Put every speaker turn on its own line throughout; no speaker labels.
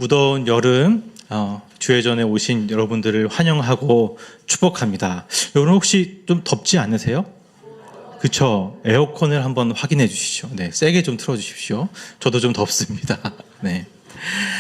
무더운 여름 주회전에 오신 여러분들을 환영하고 축복합니다. 여러분 혹시 좀 덥지 않으세요? 그쵸? 에어컨을 한번 확인해 주시죠. 네, 세게 좀 틀어 주십시오. 저도 좀 덥습니다. 네.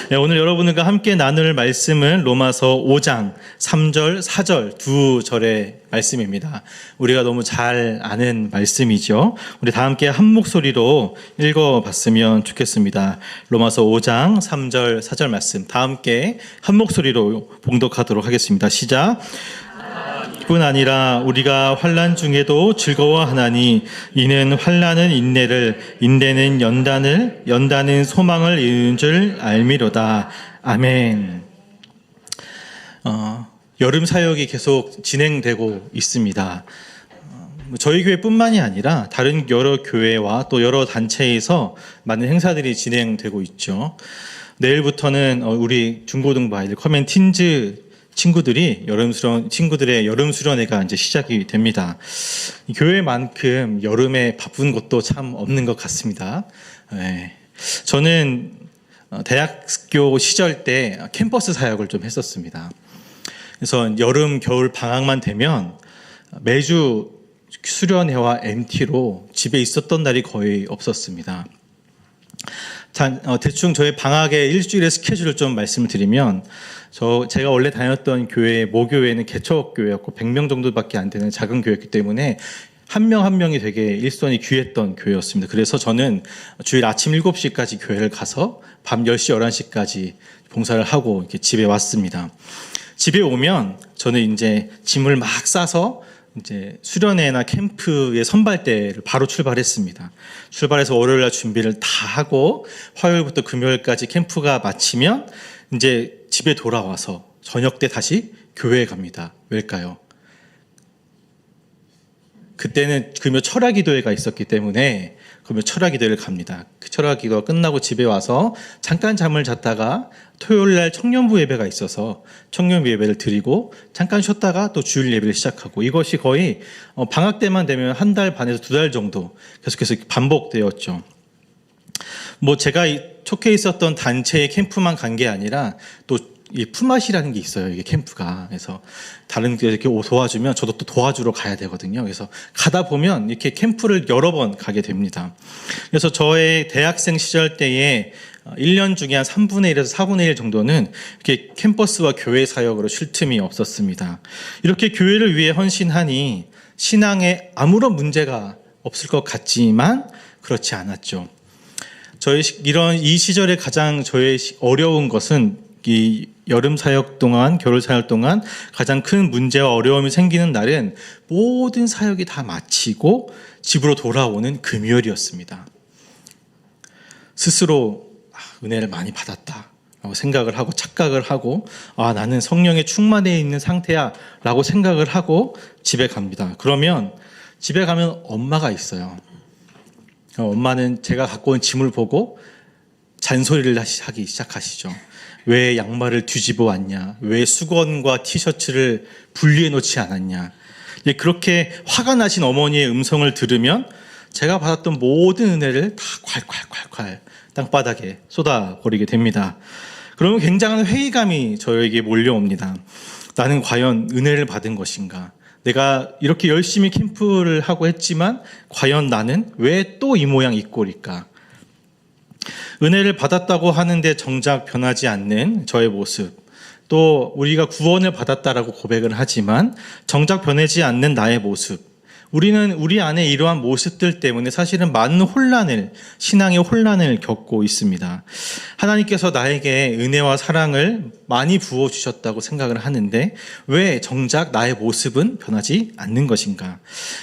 네, 오늘 여러분들과 함께 나눌 말씀은 로마서 5장 3절, 4절 두 절의 말씀입니다. 우리가 너무 잘 아는 말씀이죠. 우리 다 함께 한 목소리로 읽어봤으면 좋겠습니다. 로마서 5장 3절, 4절 말씀 다 함께 한 목소리로 봉독하도록 하겠습니다. 시작. 뿐 아니라 우리가 환난 중에도 즐거워하나니 이는 환난은 인내를, 인내는 연단을, 연단은 소망을 이루는 줄 알미로다. 아멘. 여름 사역이 계속 진행되고 있습니다. 저희 교회뿐만이 아니라 다른 여러 교회와 또 여러 단체에서 많은 행사들이 진행되고 있죠. 내일부터는 우리 중고등부 아이들 커맨틴즈 친구들의 여름 수련회가 이제 시작이 됩니다. 교회만큼 여름에 바쁜 것도 참 없는 것 같습니다. 네. 저는 대학교 시절 때 캠퍼스 사역을 좀 했었습니다. 그래서 여름, 겨울 방학만 되면 매주 수련회와 MT로 집에 있었던 날이 거의 없었습니다. 대충 저의 방학의 일주일의 스케줄을 좀 말씀을 드리면 제가 원래 다녔던 교회, 모교회는 개척교회였고 100명 정도밖에 안 되는 작은 교회였기 때문에 한 명 한 명이 되게 일손이 귀했던 교회였습니다. 그래서 저는 주일 아침 7시까지 교회를 가서 밤 10시, 11시까지 봉사를 하고 이렇게 집에 왔습니다. 집에 오면 저는 이제 짐을 막 싸서 이제 수련회나 캠프의 선발대를 바로 출발했습니다. 출발해서 월요일날 준비를 다 하고 화요일부터 금요일까지 캠프가 마치면 이제 집에 돌아와서 저녁 때 다시 교회에 갑니다. 왜일까요? 그때는 금요 철야기도회가 있었기 때문에 금요 철야기도회를 갑니다. 그 철야기도가 끝나고 집에 와서 잠깐 잠을 잤다가 토요일날 청년부 예배가 있어서 청년부 예배를 드리고 잠깐 쉬었다가 또 주일 예배를 시작하고 이것이 거의 방학 때만 되면 한 달 반에서 2달 정도 계속해서 반복되었죠. 제가 속해 있었던 단체의 캠프만 간 게 아니라 또 이 품앗이라는 게 있어요. 이게 캠프가. 그래서 다른 데 이렇게 도와주면 저도 또 도와주러 가야 되거든요. 그래서 가다 보면 이렇게 캠프를 여러 번 가게 됩니다. 그래서 저의 대학생 시절 때에 1년 중에 한 3분의 1에서 4분의 1 정도는 이렇게 캠퍼스와 교회 사역으로 쉴 틈이 없었습니다. 이렇게 교회를 위해 헌신하니 신앙에 아무런 문제가 없을 것 같지만 그렇지 않았죠. 이 시절에 가장 저의 어려운 것은 이 여름 사역 동안, 겨울 사역 동안 가장 큰 문제와 어려움이 생기는 날은 모든 사역이 다 마치고 집으로 돌아오는 금요일이었습니다. 스스로 은혜를 많이 받았다라고 생각을 하고 착각을 하고 나는 성령에 충만해 있는 상태야 라고 생각을 하고 집에 갑니다. 그러면 집에 가면 엄마가 있어요. 엄마는 제가 갖고 온 짐을 보고 잔소리를 하기 시작하시죠. 왜 양말을 뒤집어 왔냐? 왜 수건과 티셔츠를 분리해 놓지 않았냐? 그렇게 화가 나신 어머니의 음성을 들으면 제가 받았던 모든 은혜를 다 콸콸콸콸 땅바닥에 쏟아버리게 됩니다. 그러면 굉장한 회의감이 저에게 몰려옵니다. 나는 과연 은혜를 받은 것인가? 내가 이렇게 열심히 캠프를 하고 했지만 과연 나는 왜 또 이 모양 이 꼴일까? 은혜를 받았다고 하는데 정작 변하지 않는 저의 모습, 또 우리가 구원을 받았다라고 고백을 하지만 정작 변하지 않는 나의 모습, 우리는 우리 안에 이러한 모습들 때문에 사실은 많은 신앙의 혼란을 겪고 있습니다. 하나님께서 나에게 은혜와 사랑을 많이 부어주셨다고 생각을 하는데 왜 정작 나의 모습은 변하지 않는 것인가?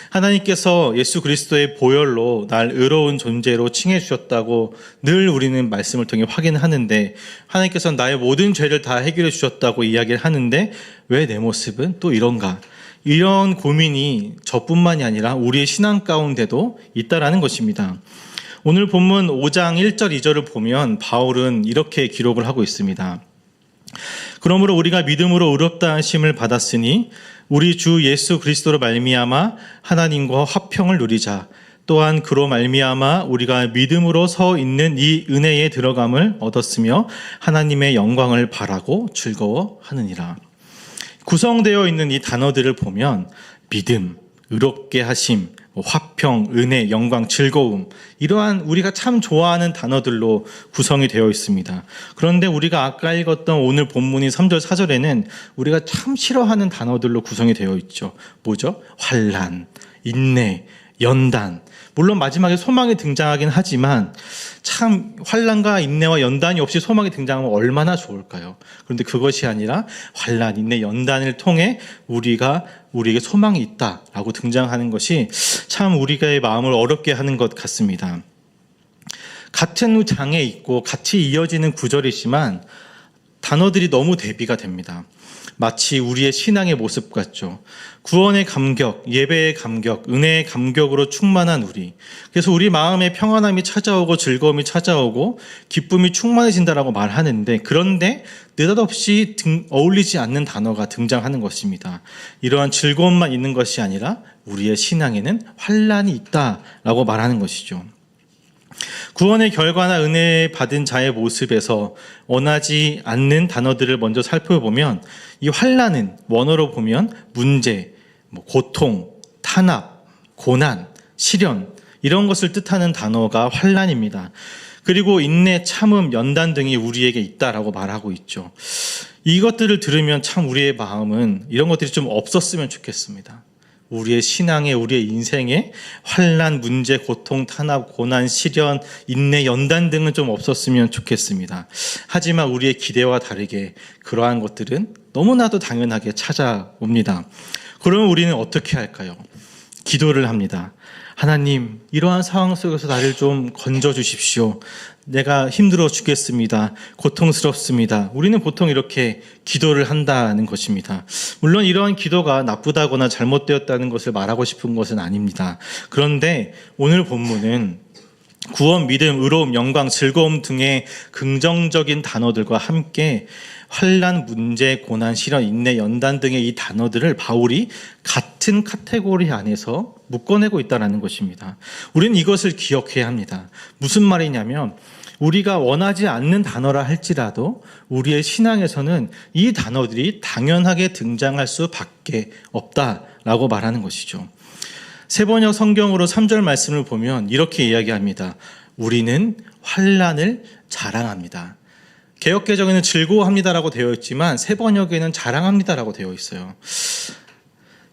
하나님께서 예수 그리스도의 보혈로 날 의로운 존재로 칭해 주셨다고 늘 우리는 말씀을 통해 확인하는데 하나님께서 나의 모든 죄를 다 해결해 주셨다고 이야기를 하는데 왜 내 모습은 또 이런가? 이런 고민이 저뿐만이 아니라 우리의 신앙 가운데도 있다라는 것입니다. 오늘 본문 5장 1절 2절을 보면 바울은 이렇게 기록을 하고 있습니다. 그러므로 우리가 믿음으로 의롭다 하심을 받았으니 우리 주 예수 그리스도로 말미암아 하나님과 화평을 누리자. 또한 그로 말미암아 우리가 믿음으로 서 있는 이 은혜에 들어감을 얻었으며 하나님의 영광을 바라고 즐거워하느니라. 구성되어 있는 이 단어들을 보면 믿음, 의롭게 하심, 화평, 은혜, 영광, 즐거움, 이러한 우리가 참 좋아하는 단어들로 구성이 되어 있습니다. 그런데 우리가 아까 읽었던 오늘 본문인 3절 4절에는 우리가 참 싫어하는 단어들로 구성이 되어 있죠. 뭐죠? 환난, 인내, 연단. 물론 마지막에 소망이 등장하긴 하지만 참 환난과 인내와 연단이 없이 소망이 등장하면 얼마나 좋을까요? 그런데 그것이 아니라 환난, 인내, 연단을 통해 우리에게 소망이 있다라고 등장하는 것이 참 우리의 마음을 어렵게 하는 것 같습니다. 같은 장에 있고 같이 이어지는 구절이지만 단어들이 너무 대비가 됩니다. 마치 우리의 신앙의 모습 같죠. 구원의 감격, 예배의 감격, 은혜의 감격으로 충만한 우리. 그래서 우리 마음에 평안함이 찾아오고 즐거움이 찾아오고 기쁨이 충만해진다라고 말하는데, 그런데 느닷없이 어울리지 않는 단어가 등장하는 것입니다. 이러한 즐거움만 있는 것이 아니라 우리의 신앙에는 환난이 있다라고 말하는 것이죠. 구원의 결과나 은혜 받은 자의 모습에서 원하지 않는 단어들을 먼저 살펴보면 이 환난은 원어로 보면 문제, 고통, 탄압, 고난, 시련 이런 것을 뜻하는 단어가 환난입니다. 그리고 인내, 참음, 연단 등이 우리에게 있다라고 말하고 있죠. 이것들을 들으면 참 우리의 마음은 이런 것들이 좀 없었으면 좋겠습니다. 우리의 신앙에, 우리의 인생에 환난, 문제, 고통, 탄압, 고난, 시련, 인내, 연단 등은 좀 없었으면 좋겠습니다. 하지만 우리의 기대와 다르게 그러한 것들은 너무나도 당연하게 찾아옵니다. 그러면 우리는 어떻게 할까요? 기도를 합니다. 하나님, 이러한 상황 속에서 나를 좀 건져 주십시오. 내가 힘들어 죽겠습니다. 고통스럽습니다. 우리는 보통 이렇게 기도를 한다는 것입니다. 물론 이러한 기도가 나쁘다거나 잘못되었다는 것을 말하고 싶은 것은 아닙니다. 그런데 오늘 본문은 구원, 믿음, 의로움, 영광, 즐거움 등의 긍정적인 단어들과 함께 환난, 문제, 고난, 시련, 인내, 연단 등의 이 단어들을 바울이 같은 카테고리 안에서 묶어내고 있다는 것입니다. 우리는 이것을 기억해야 합니다. 무슨 말이냐면 우리가 원하지 않는 단어라 할지라도 우리의 신앙에서는 이 단어들이 당연하게 등장할 수밖에 없다라고 말하는 것이죠. 세번역 성경으로 3절 말씀을 보면 이렇게 이야기합니다. 우리는 환난을 자랑합니다. 개역개정에는 즐거워합니다라고 되어 있지만 세번역에는 자랑합니다라고 되어 있어요.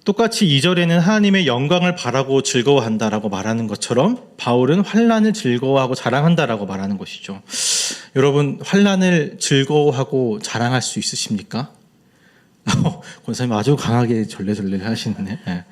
똑같이 2절에는 하나님의 영광을 바라고 즐거워한다라고 말하는 것처럼 바울은 환난을 즐거워하고 자랑한다라고 말하는 것이죠. 여러분, 환난을 즐거워하고 자랑할 수 있으십니까? 권사님 아주 강하게 절레절레 하시네. 네.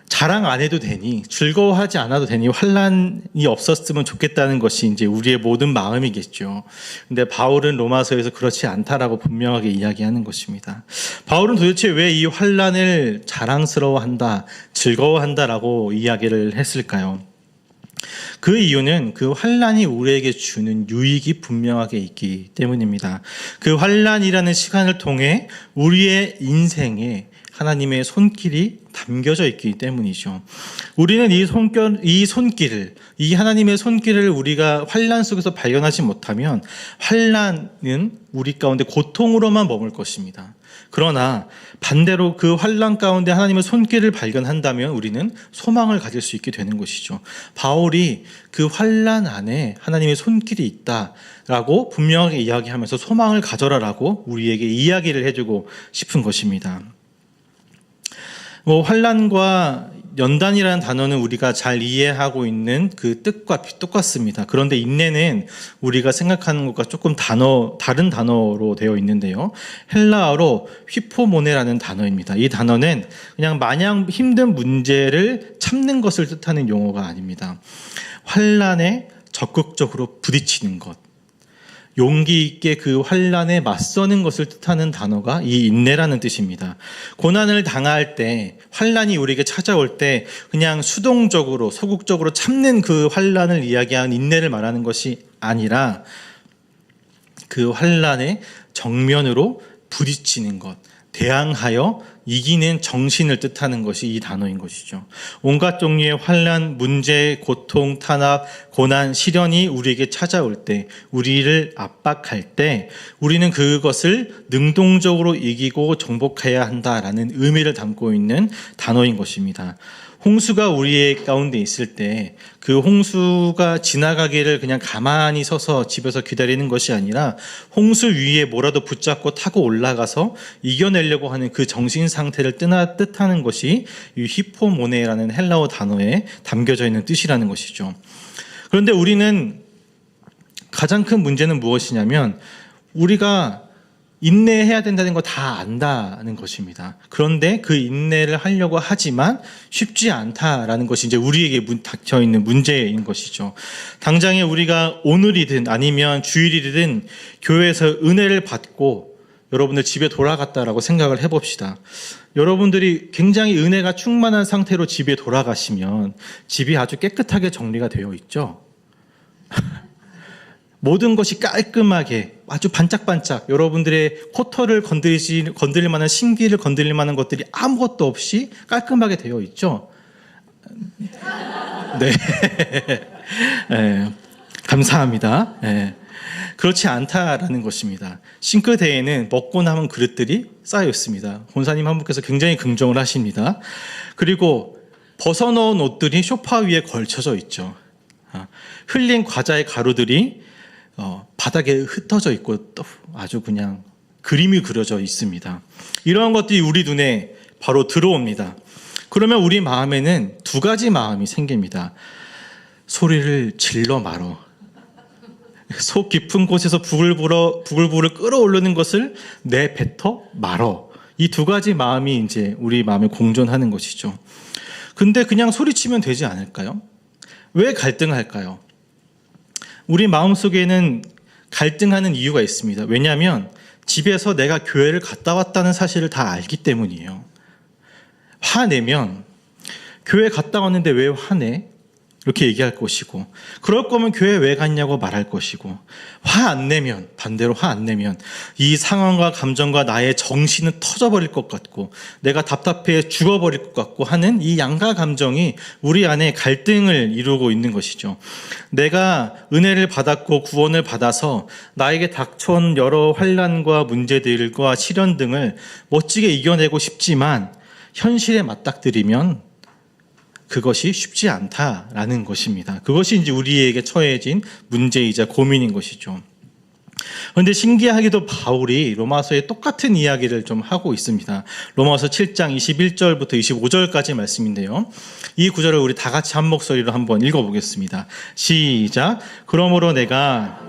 자랑 안 해도 되니, 즐거워하지 않아도 되니 환난이 없었으면 좋겠다는 것이 이제 우리의 모든 마음이겠죠. 근데 바울은 로마서에서 그렇지 않다라고 분명하게 이야기하는 것입니다. 바울은 도대체 왜 이 환난을 자랑스러워한다, 즐거워한다라고 이야기를 했을까요? 그 이유는 그 환난이 우리에게 주는 유익이 분명하게 있기 때문입니다. 그 환난이라는 시간을 통해 우리의 인생에 하나님의 손길이 담겨져 있기 때문이죠. 우리는 이 손길을, 이 하나님의 손길을 우리가 환난 속에서 발견하지 못하면 환난은 우리 가운데 고통으로만 머물 것입니다. 그러나 반대로 그 환난 가운데 하나님의 손길을 발견한다면 우리는 소망을 가질 수 있게 되는 것이죠. 바울이 그 환난 안에 하나님의 손길이 있다라고 분명하게 이야기하면서 소망을 가져라라고 우리에게 이야기를 해주고 싶은 것입니다. 환난과 연단이라는 단어는 우리가 잘 이해하고 있는 그 뜻과 똑같습니다. 그런데 인내는 우리가 생각하는 것과 조금 다른 단어로 되어 있는데요. 헬라어로 휘포모네라는 단어입니다. 이 단어는 그냥 마냥 힘든 문제를 참는 것을 뜻하는 용어가 아닙니다. 환난에 적극적으로 부딪히는 것, 용기 있게 그 환난에 맞서는 것을 뜻하는 단어가 이 인내라는 뜻입니다. 고난을 당할 때, 환난이 우리에게 찾아올 때 그냥 수동적으로, 소극적으로 참는 그 환난을 이야기하는 인내를 말하는 것이 아니라 그 환난에 정면으로 부딪히는 것, 대항하여 이기는 정신을 뜻하는 것이 이 단어인 것이죠. 온갖 종류의 환난, 문제, 고통, 탄압, 고난, 시련이 우리에게 찾아올 때, 우리를 압박할 때 우리는 그것을 능동적으로 이기고 정복해야 한다라는 의미를 담고 있는 단어인 것입니다. 홍수가 우리의 가운데 있을 때 그 홍수가 지나가기를 그냥 가만히 서서 집에서 기다리는 것이 아니라 홍수 위에 뭐라도 붙잡고 타고 올라가서 이겨내려고 하는 그 정신 상태를 뜻하는 것이 이 히포모네라는 헬라어 단어에 담겨져 있는 뜻이라는 것이죠. 그런데 우리는 가장 큰 문제는 무엇이냐면 우리가 인내해야 된다는 거 다 안다는 것입니다. 그런데 그 인내를 하려고 하지만 쉽지 않다라는 것이 이제 우리에게 닥쳐 있는 문제인 것이죠. 당장에 우리가 오늘이든 아니면 주일이든 교회에서 은혜를 받고 여러분들 집에 돌아갔다라고 생각을 해봅시다. 여러분들이 굉장히 은혜가 충만한 상태로 집에 돌아가시면 집이 아주 깨끗하게 정리가 되어 있죠. 모든 것이 깔끔하게 아주 반짝반짝 여러분들의 코털을 건드릴 만한 신기를 건드릴 만한 것들이 아무것도 없이 깔끔하게 되어 있죠. 네. 네. 감사합니다. 네. 그렇지 않다라는 것입니다. 싱크대에는 먹고 남은 그릇들이 쌓여 있습니다. 권사님 한 분께서 굉장히 긍정을 하십니다. 그리고 벗어놓은 옷들이 소파 위에 걸쳐져 있죠. 흘린 과자의 가루들이 바닥에 흩어져 있고 또 아주 그냥 그림이 그려져 있습니다. 이러한 것들이 우리 눈에 바로 들어옵니다. 그러면 우리 마음에는 두 가지 마음이 생깁니다. 소리를 질러 말어. 속 깊은 곳에서 부글부글 끓어오르는 것을 내뱉어 말어. 이 두 가지 마음이 이제 우리 마음에 공존하는 것이죠. 근데 그냥 소리치면 되지 않을까요? 왜 갈등할까요? 우리 마음속에는 갈등하는 이유가 있습니다. 왜냐하면 집에서 내가 교회를 갔다 왔다는 사실을 다 알기 때문이에요. 화내면 교회 갔다 왔는데 왜 화내? 이렇게 얘기할 것이고, 그럴 거면 교회 왜 갔냐고 말할 것이고, 화 안 내면, 반대로 화 안 내면 이 상황과 감정과 나의 정신은 터져버릴 것 같고 내가 답답해 죽어버릴 것 같고 하는 이 양가 감정이 우리 안에 갈등을 이루고 있는 것이죠. 내가 은혜를 받았고 구원을 받아서 나에게 닥쳐온 여러 환난과 문제들과 시련 등을 멋지게 이겨내고 싶지만 현실에 맞닥뜨리면 그것이 쉽지 않다라는 것입니다. 그것이 이제 우리에게 처해진 문제이자 고민인 것이죠. 그런데 신기하게도 바울이 로마서에 똑같은 이야기를 좀 하고 있습니다. 로마서 7장 21절부터 25절까지 말씀인데요. 이 구절을 우리 다 같이 한 목소리로 한번 읽어보겠습니다. 시작. 그러므로 내가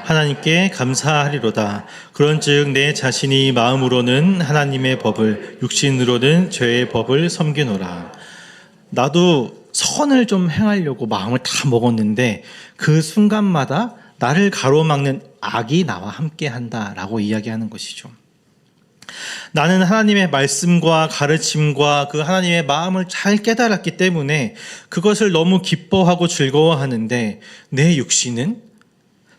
하나님께 감사하리로다. 그런즉 내 자신이 마음으로는 하나님의 법을, 육신으로는 죄의 법을 섬기노라. 나도 선을 좀 행하려고 마음을 다 먹었는데 그 순간마다 나를 가로막는 악이 나와 함께한다라고 이야기하는 것이죠. 나는 하나님의 말씀과 가르침과 그 하나님의 마음을 잘 깨달았기 때문에 그것을 너무 기뻐하고 즐거워하는데 내 육신은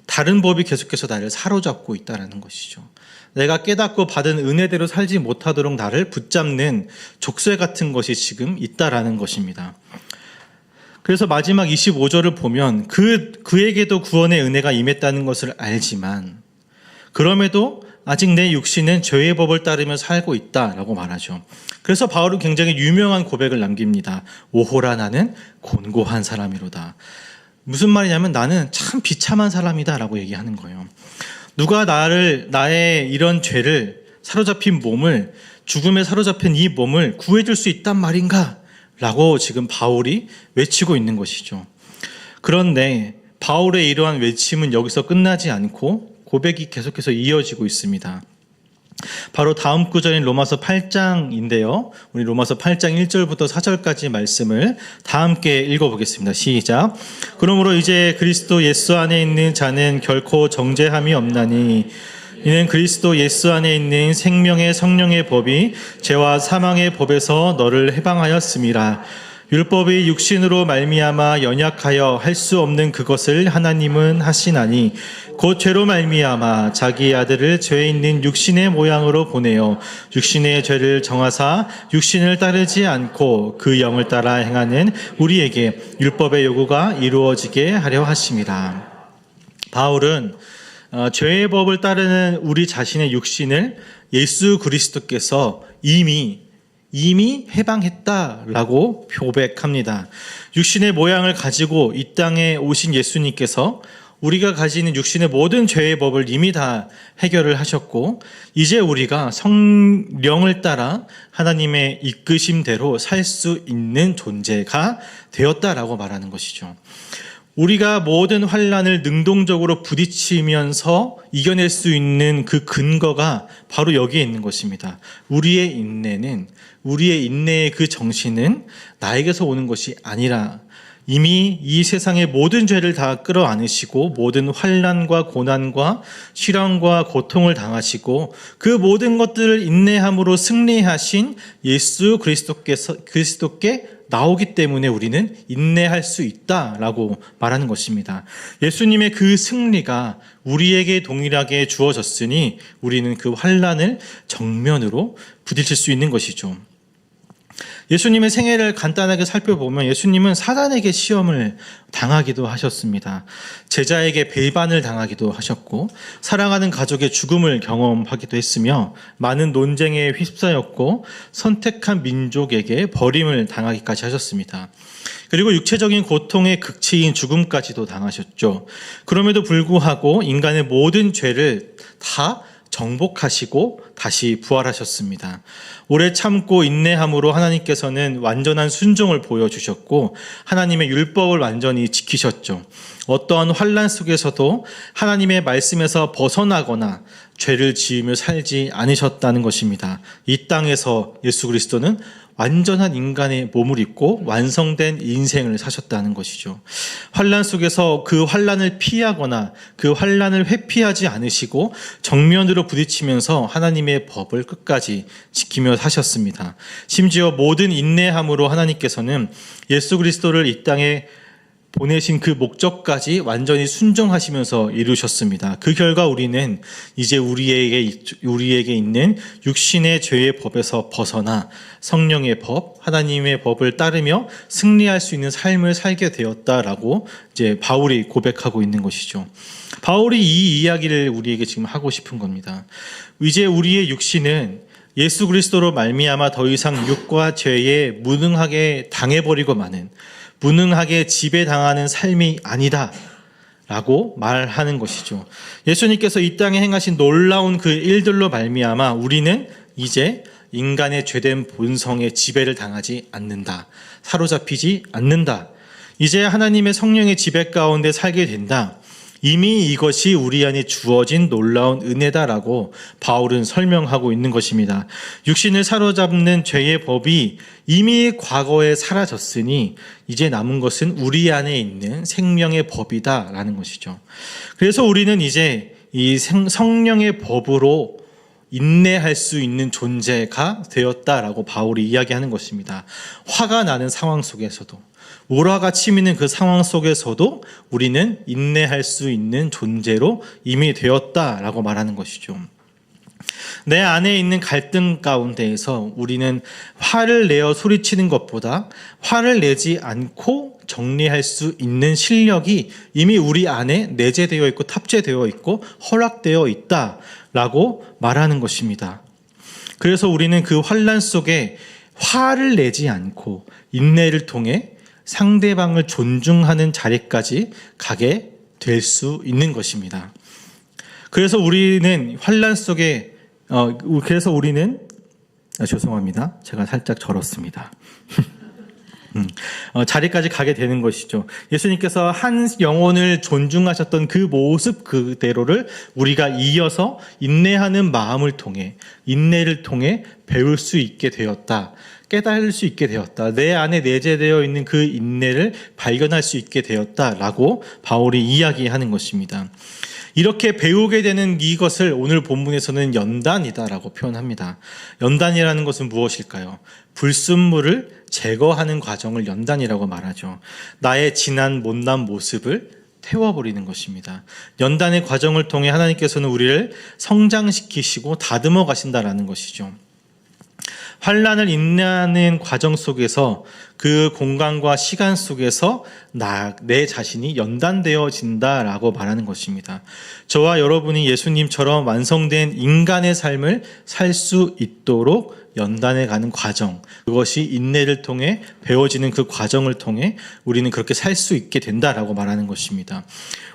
다른 법이 계속해서 나를 사로잡고 있다는 것이죠. 내가 깨닫고 받은 은혜대로 살지 못하도록 나를 붙잡는 족쇄 같은 것이 지금 있다라는 것입니다. 그래서 마지막 25절을 보면 그에게도 구원의 은혜가 임했다는 것을 알지만 그럼에도 아직 내 육신은 죄의 법을 따르며 살고 있다라고 말하죠. 그래서 바울은 굉장히 유명한 고백을 남깁니다. 오호라 나는 곤고한 사람이로다. 무슨 말이냐면 나는 참 비참한 사람이다 라고 얘기하는 거예요. 누가 나의 이런 죄를 사로잡힌 몸을, 죽음에 사로잡힌 이 몸을 구해줄 수 있단 말인가? 라고 지금 바울이 외치고 있는 것이죠. 그런데 바울의 이러한 외침은 여기서 끝나지 않고 고백이 계속해서 이어지고 있습니다. 바로 다음 구절인 로마서 8장인데요. 우리 로마서 8장 1절부터 4절까지 말씀을 다 함께 읽어보겠습니다. 시작. 그러므로 이제 그리스도 예수 안에 있는 자는 결코 정죄함이 없나니 이는 그리스도 예수 안에 있는 생명의 성령의 법이 죄와 사망의 법에서 너를 해방하였음이라. 율법이 육신으로 말미암아 연약하여 할 수 없는 그것을 하나님은 하시나니 곧 죄로 말미암아 자기 아들을 죄 있는 육신의 모양으로 보내어 육신의 죄를 정하사 육신을 따르지 않고 그 영을 따라 행하는 우리에게 율법의 요구가 이루어지게 하려 하심이라. 바울은 죄의 법을 따르는 우리 자신의 육신을 예수 그리스도께서 이미 해방했다라고 고백합니다. 육신의 모양을 가지고 이 땅에 오신 예수님께서 우리가 가지는 육신의 모든 죄의 법을 이미 다 해결을 하셨고 이제 우리가 성령을 따라 하나님의 이끄심대로 살 수 있는 존재가 되었다라고 말하는 것이죠. 우리가 모든 환난을 능동적으로 부딪히면서 이겨낼 수 있는 그 근거가 바로 여기에 있는 것입니다. 우리의 인내의 그 정신은 나에게서 오는 것이 아니라 이미 이 세상의 모든 죄를 다 끌어안으시고 모든 환난과 고난과 시련과 고통을 당하시고 그 모든 것들을 인내함으로 승리하신 예수 그리스도께 나오기 때문에 우리는 인내할 수 있다라고 말하는 것입니다. 예수님의 그 승리가 우리에게 동일하게 주어졌으니 우리는 그 환난을 정면으로 부딪힐 수 있는 것이죠. 예수님의 생애를 간단하게 살펴보면 예수님은 사단에게 시험을 당하기도 하셨습니다. 제자에게 배반을 당하기도 하셨고 사랑하는 가족의 죽음을 경험하기도 했으며 많은 논쟁에 휩싸였고 선택한 민족에게 버림을 당하기까지 하셨습니다. 그리고 육체적인 고통의 극치인 죽음까지도 당하셨죠. 그럼에도 불구하고 인간의 모든 죄를 다 정복하시고 다시 부활하셨습니다. 오래 참고 인내함으로 하나님께서는 완전한 순종을 보여주셨고 하나님의 율법을 완전히 지키셨죠. 어떠한 환난 속에서도 하나님의 말씀에서 벗어나거나 죄를 지으며 살지 않으셨다는 것입니다. 이 땅에서 예수 그리스도는 완전한 인간의 몸을 입고 완성된 인생을 사셨다는 것이죠. 환난 속에서 그 환난을 피하거나 그 환난을 회피하지 않으시고 정면으로 부딪히면서 하나님의 법을 끝까지 지키며 사셨습니다. 심지어 모든 인내함으로 하나님께서는 예수 그리스도를 이 땅에 보내신 그 목적까지 완전히 순종하시면서 이루셨습니다. 그 결과 우리는 이제 우리에게 있는 육신의 죄의 법에서 벗어나 성령의 법, 하나님의 법을 따르며 승리할 수 있는 삶을 살게 되었다라고 이제 바울이 고백하고 있는 것이죠. 바울이 이 이야기를 우리에게 지금 하고 싶은 겁니다. 이제 우리의 육신은 예수 그리스도로 말미암아 더 이상 육과 죄에 무능하게 당해버리고 마는 무능하게 지배당하는 삶이 아니다 라고 말하는 것이죠. 예수님께서 이 땅에 행하신 놀라운 그 일들로 말미암아 우리는 이제 인간의 죄된 본성에 지배를 당하지 않는다. 사로잡히지 않는다. 이제 하나님의 성령의 지배 가운데 살게 된다. 이미 이것이 우리 안에 주어진 놀라운 은혜다라고 바울은 설명하고 있는 것입니다. 육신을 사로잡는 죄의 법이 이미 과거에 사라졌으니 이제 남은 것은 우리 안에 있는 생명의 법이다라는 것이죠. 그래서 우리는 이제 이 성령의 법으로 인내할 수 있는 존재가 되었다라고 바울이 이야기하는 것입니다. 화가 나는 상황 속에서도 우라가 치미는 그 상황 속에서도 우리는 인내할 수 있는 존재로 이미 되었다라고 말하는 것이죠. 내 안에 있는 갈등 가운데에서 우리는 화를 내어 소리치는 것보다 화를 내지 않고 정리할 수 있는 실력이 이미 우리 안에 내재되어 있고 탑재되어 있고 허락되어 있다라고 말하는 것입니다. 그래서 우리는 그 환난 속에 화를 내지 않고 인내를 통해 상대방을 존중하는 자리까지 가게 될 수 있는 것입니다. 그래서 우리는 환난 속에 죄송합니다. 제가 살짝 절었습니다. 자리까지 가게 되는 것이죠. 예수님께서 한 영혼을 존중하셨던 그 모습 그대로를 우리가 이어서 인내하는 마음을 통해, 인내를 통해 배울 수 있게 되었다. 깨달을 수 있게 되었다. 내 안에 내재되어 있는 그 인내를 발견할 수 있게 되었다라고 바울이 이야기하는 것입니다. 이렇게 배우게 되는 이것을 오늘 본문에서는 연단이다라고 표현합니다. 연단이라는 것은 무엇일까요? 불순물을 제거하는 과정을 연단이라고 말하죠. 나의 지난 못난 모습을 태워버리는 것입니다. 연단의 과정을 통해 하나님께서는 우리를 성장시키시고 다듬어 가신다라는 것이죠. 환난을 인내하는 과정 속에서 그 공간과 시간 속에서 내 자신이 연단되어진다라고 말하는 것입니다. 저와 여러분이 예수님처럼 완성된 인간의 삶을 살 수 있도록 연단해 가는 과정, 그것이 인내를 통해 배워지는 그 과정을 통해 우리는 그렇게 살 수 있게 된다라고 말하는 것입니다.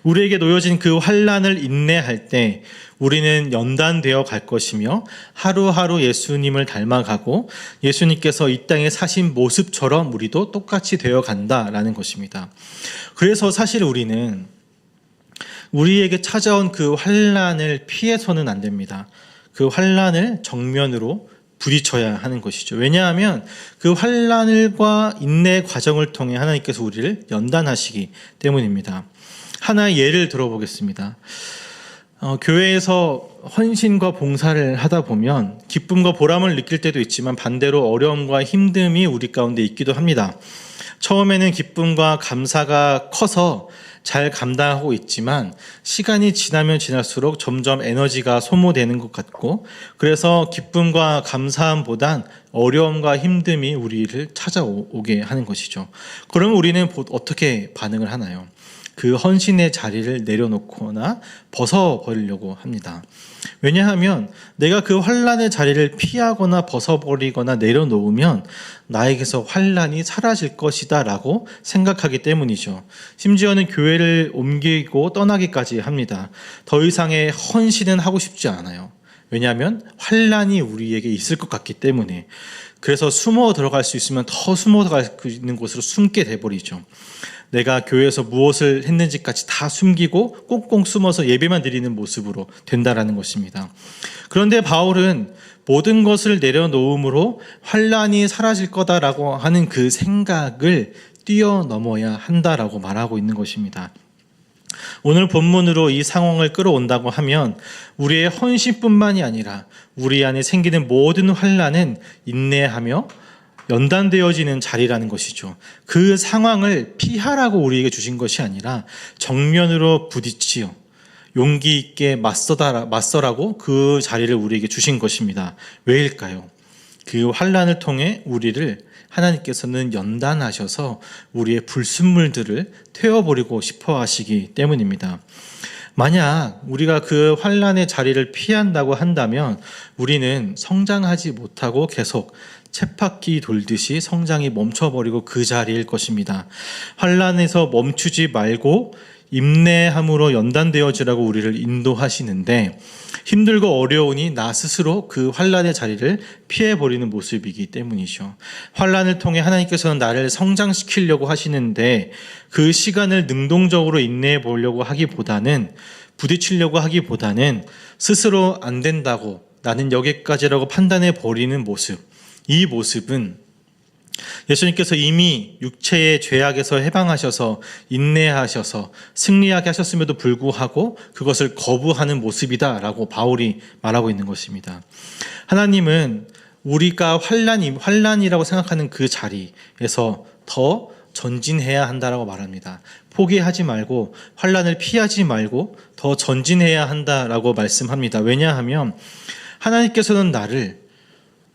우리에게 놓여진 그 환난을 인내할 때 우리는 연단되어 갈 것이며 하루하루 예수님을 닮아가고 예수님께서 이 땅에 사신 모습처럼 우리도 똑같이 되어 간다라는 것입니다. 그래서 사실 우리는 우리에게 찾아온 그 환난을 피해서는 안 됩니다. 그 환난을 정면으로 부딪혀야 하는 것이죠. 왜냐하면 그 환난과 인내의 과정을 통해 하나님께서 우리를 연단하시기 때문입니다. 하나의 예를 들어보겠습니다. 교회에서 헌신과 봉사를 하다 보면 기쁨과 보람을 느낄 때도 있지만 반대로 어려움과 힘듦이 우리 가운데 있기도 합니다. 처음에는 기쁨과 감사가 커서 잘 감당하고 있지만 시간이 지나면 지날수록 점점 에너지가 소모되는 것 같고, 그래서 기쁨과 감사함보단 어려움과 힘듦이 우리를 찾아오게 하는 것이죠. 그러면 우리는 어떻게 반응을 하나요? 그 헌신의 자리를 내려놓거나 벗어버리려고 합니다. 왜냐하면 내가 그 환난의 자리를 피하거나 벗어버리거나 내려놓으면 나에게서 환난이 사라질 것이다 라고 생각하기 때문이죠. 심지어는 교회를 옮기고 떠나기까지 합니다. 더 이상의 헌신은 하고 싶지 않아요. 왜냐하면 환난이 우리에게 있을 것 같기 때문에. 그래서 숨어 들어갈 수 있으면 더 숨어 들어갈 수 있는 곳으로 숨게 돼버리죠. 내가 교회에서 무엇을 했는지까지 다 숨기고 꽁꽁 숨어서 예배만 드리는 모습으로 된다라는 것입니다. 그런데 바울은 모든 것을 내려놓음으로 환난이 사라질 거다라고 하는 그 생각을 뛰어넘어야 한다라고 말하고 있는 것입니다. 오늘 본문으로 이 상황을 끌어온다고 하면 우리의 헌신뿐만이 아니라 우리 안에 생기는 모든 환난은 인내하며 연단되어지는 자리라는 것이죠. 그 상황을 피하라고 우리에게 주신 것이 아니라 정면으로 부딪히어 용기 있게 맞서라고 그 자리를 우리에게 주신 것입니다. 왜일까요? 그 환난을 통해 우리를 하나님께서는 연단하셔서 우리의 불순물들을 태워버리고 싶어 하시기 때문입니다. 만약 우리가 그 환난의 자리를 피한다고 한다면 우리는 성장하지 못하고 계속 쳇바퀴 돌듯이 성장이 멈춰버리고 그 자리일 것입니다. 환난에서 멈추지 말고 인내함으로 연단되어지라고 우리를 인도하시는데, 힘들고 어려우니 나 스스로 그 환난의 자리를 피해버리는 모습이기 때문이죠. 환난을 통해 하나님께서는 나를 성장시키려고 하시는데 그 시간을 능동적으로 인내해 보려고 하기보다는, 부딪히려고 하기보다는 스스로 안 된다고, 나는 여기까지라고 판단해 버리는 모습, 이 모습은 예수님께서 이미 육체의 죄악에서 해방하셔서 인내하셔서 승리하게 하셨음에도 불구하고 그것을 거부하는 모습이다라고 바울이 말하고 있는 것입니다. 하나님은 우리가 환난이라고 생각하는 그 자리에서 더 전진해야 한다라고 말합니다. 포기하지 말고 환난을 피하지 말고 더 전진해야 한다라고 말씀합니다. 왜냐하면 하나님께서는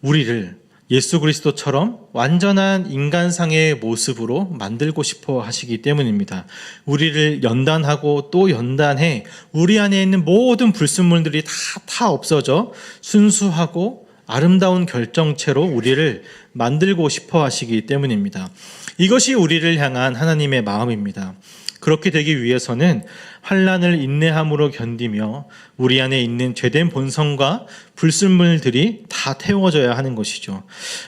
우리를 예수 그리스도처럼 완전한 인간상의 모습으로 만들고 싶어 하시기 때문입니다. 우리를 연단하고 또 연단해 우리 안에 있는 모든 불순물들이 다 없어져 순수하고 아름다운 결정체로 우리를 만들고 싶어 하시기 때문입니다. 이것이 우리를 향한 하나님의 마음입니다. 그렇게 되기 위해서는 환난을 인내함으로 견디며 우리 안에 있는 죄된 본성과 불순물들이 다 태워져야 하는 것이죠.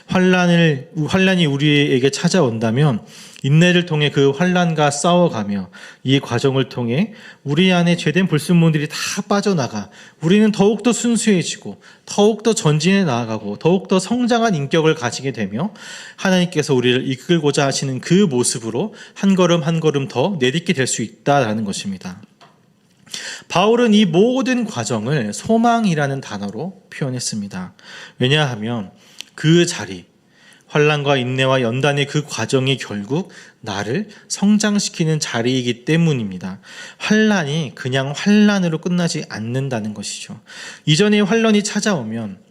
환난이 우리에게 찾아온다면 인내를 통해 그 환난과 싸워가며 이 과정을 통해 우리 안에 죄된 불순물들이 다 빠져나가 우리는 더욱더 순수해지고 더욱더 전진해 나아가고 더욱더 성장한 인격을 가지게 되며 하나님께서 우리를 이끌고자 하시는 그 모습으로 한 걸음 한 걸음 더 내딛게 될 수 있다라는 것입니다. 바울은 이 모든 과정을 소망이라는 단어로 표현했습니다. 왜냐하면 그 자리, 환난과 인내와 연단의 그 과정이 결국 나를 성장시키는 자리이기 때문입니다. 환난이 그냥 환난으로 끝나지 않는다는 것이죠. 이전에 환난이 찾아오면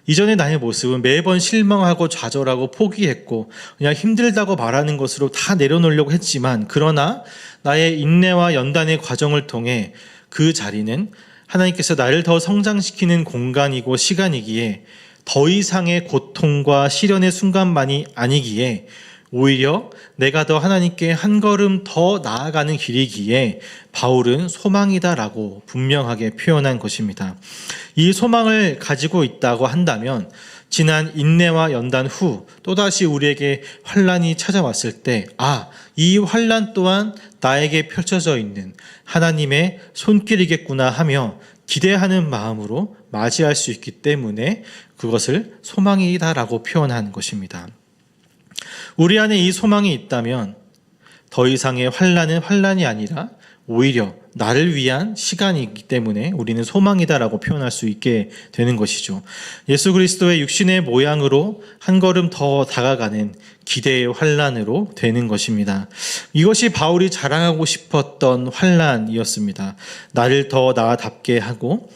이전의 나의 모습은 매번 실망하고 좌절하고 포기했고 그냥 힘들다고 말하는 것으로 다 내려놓으려고 했지만 그러나 나의 인내와 연단의 과정을 통해 그 자리는 하나님께서 나를 더 성장시키는 공간이고 시간이기에 더 이상의 고통과 시련의 순간만이 아니기에 오히려 내가 더 하나님께 한 걸음 더 나아가는 길이기에 바울은 소망이다라고 분명하게 표현한 것입니다. 이 소망을 가지고 있다고 한다면 지난 인내와 연단 후 또다시 우리에게 환난이 찾아왔을 때 이 환난 또한 나에게 펼쳐져 있는 하나님의 손길이겠구나 하며 기대하는 마음으로 맞이할 수 있기 때문에 그것을 소망이다라고 표현한 것입니다. 우리 안에 이 소망이 있다면 더 이상의 환난은 환난이 아니라 오히려 나를 위한 시간이기 때문에 우리는 소망이다라고 표현할 수 있게 되는 것이죠. 예수 그리스도의 육신의 모양으로 한 걸음 더 다가가는 기대의 환난으로 되는 것입니다. 이것이 바울이 자랑하고 싶었던 환난이었습니다. 나를 더 나답게 하고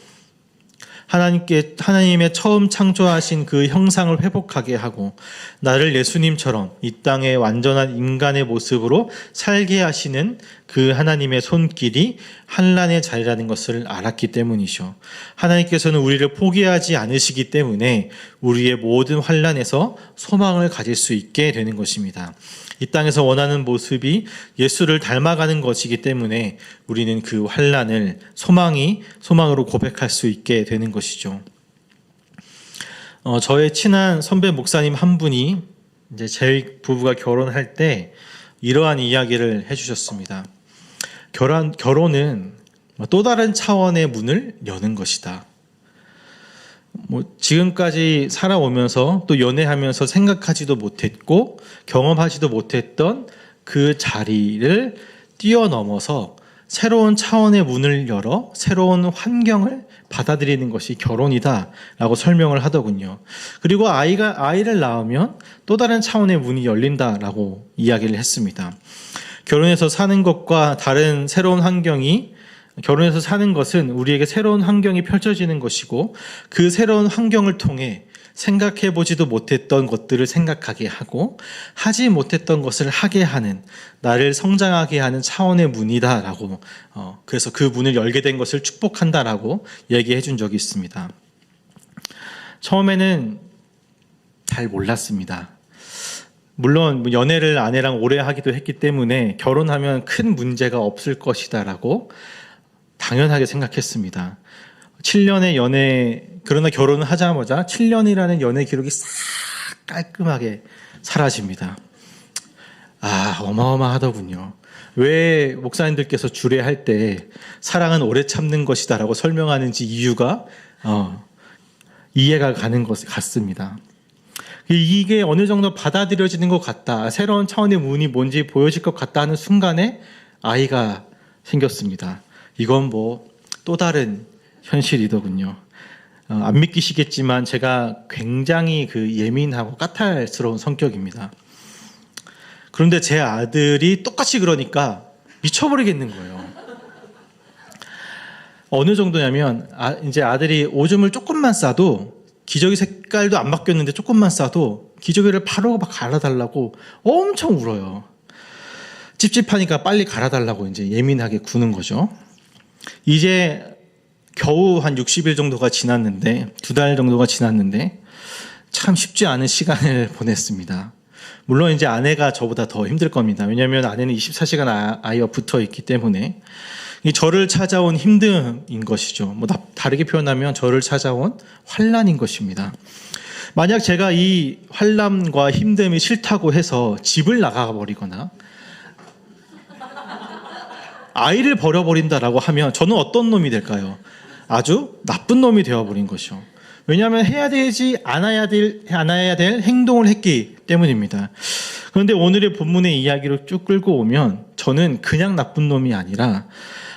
하나님의 처음 창조하신 그 형상을 회복하게 하고 나를 예수님처럼 이 땅의 완전한 인간의 모습으로 살게 하시는 그 하나님의 손길이 환난의 자리라는 것을 알았기 때문이죠. 하나님께서는 우리를 포기하지 않으시기 때문에 우리의 모든 환난에서 소망을 가질 수 있게 되는 것입니다. 이 땅에서 원하는 모습이 예수를 닮아가는 것이기 때문에 우리는 그 환난을 소망으로 고백할 수 있게 되는 것이죠. 저의 친한 선배 목사님 한 분이 이제 제 부부가 결혼할 때 이러한 이야기를 해주셨습니다. 결혼은 또 다른 차원의 문을 여는 것이다. 지금까지 살아오면서 또 연애하면서 생각하지도 못했고 경험하지도 못했던 그 자리를 뛰어넘어서 새로운 차원의 문을 열어 새로운 환경을 받아들이는 것이 결혼이다라고 설명을 하더군요. 그리고 아이를 낳으면 또 다른 차원의 문이 열린다라고 이야기를 했습니다. 결혼해서 사는 것과 다른 새로운 환경이 결혼해서 사는 것은 우리에게 새로운 환경이 펼쳐지는 것이고 그 새로운 환경을 통해 생각해보지도 못했던 것들을 생각하게 하고 하지 못했던 것을 하게 하는 나를 성장하게 하는 차원의 문이다라고 그래서 그 문을 열게 된 것을 축복한다라고 얘기해 준 적이 있습니다. 처음에는 잘 몰랐습니다. 물론 연애를 아내랑 오래 하기도 했기 때문에 결혼하면 큰 문제가 없을 것이다라고 당연하게 생각했습니다. 7년의 연애, 그러나 결혼을 하자마자 7년이라는 연애 기록이 싹 깔끔하게 사라집니다. 어마어마하더군요. 왜 목사님들께서 주례할 때 사랑은 오래 참는 것이다라고 설명하는지 이유가 이해가 가는 것 같습니다. 이게 어느 정도 받아들여지는 것 같다. 새로운 차원의 문이 뭔지 보여질 것 같다 하는 순간에 아이가 생겼습니다. 이건 또 다른 현실이더군요. 안 믿기시겠지만 제가 굉장히 예민하고 까탈스러운 성격입니다. 그런데 제 아들이 똑같이 그러니까 미쳐버리겠는 거예요. 어느 정도냐면 이제 아들이 오줌을 조금만 싸도 기저귀 색깔도 안 바뀌었는데 조금만 싸도 기저귀를 바로 갈아달라고 엄청 울어요. 찝찝하니까 빨리 갈아달라고 이제 예민하게 구는 거죠. 이제 겨우 한 60일 정도가 지났는데 2달 정도가 지났는데 참 쉽지 않은 시간을 보냈습니다. 물론 이제 아내가 저보다 더 힘들 겁니다. 왜냐하면 아내는 24시간 아이와 붙어 있기 때문에 이 저를 찾아온 힘듦인 것이죠. 다르게 표현하면 저를 찾아온 환난인 것입니다. 만약 제가 이 환난과 힘듦이 싫다고 해서 집을 나가 버리거나 아이를 버려버린다라고 하면 저는 어떤 놈이 될까요? 아주 나쁜 놈이 되어버린 것이죠. 왜냐하면 해야 되지 않아야 될 행동을 했기 때문입니다. 그런데 오늘의 본문의 이야기로 쭉 끌고 오면 저는 그냥 나쁜 놈이 아니라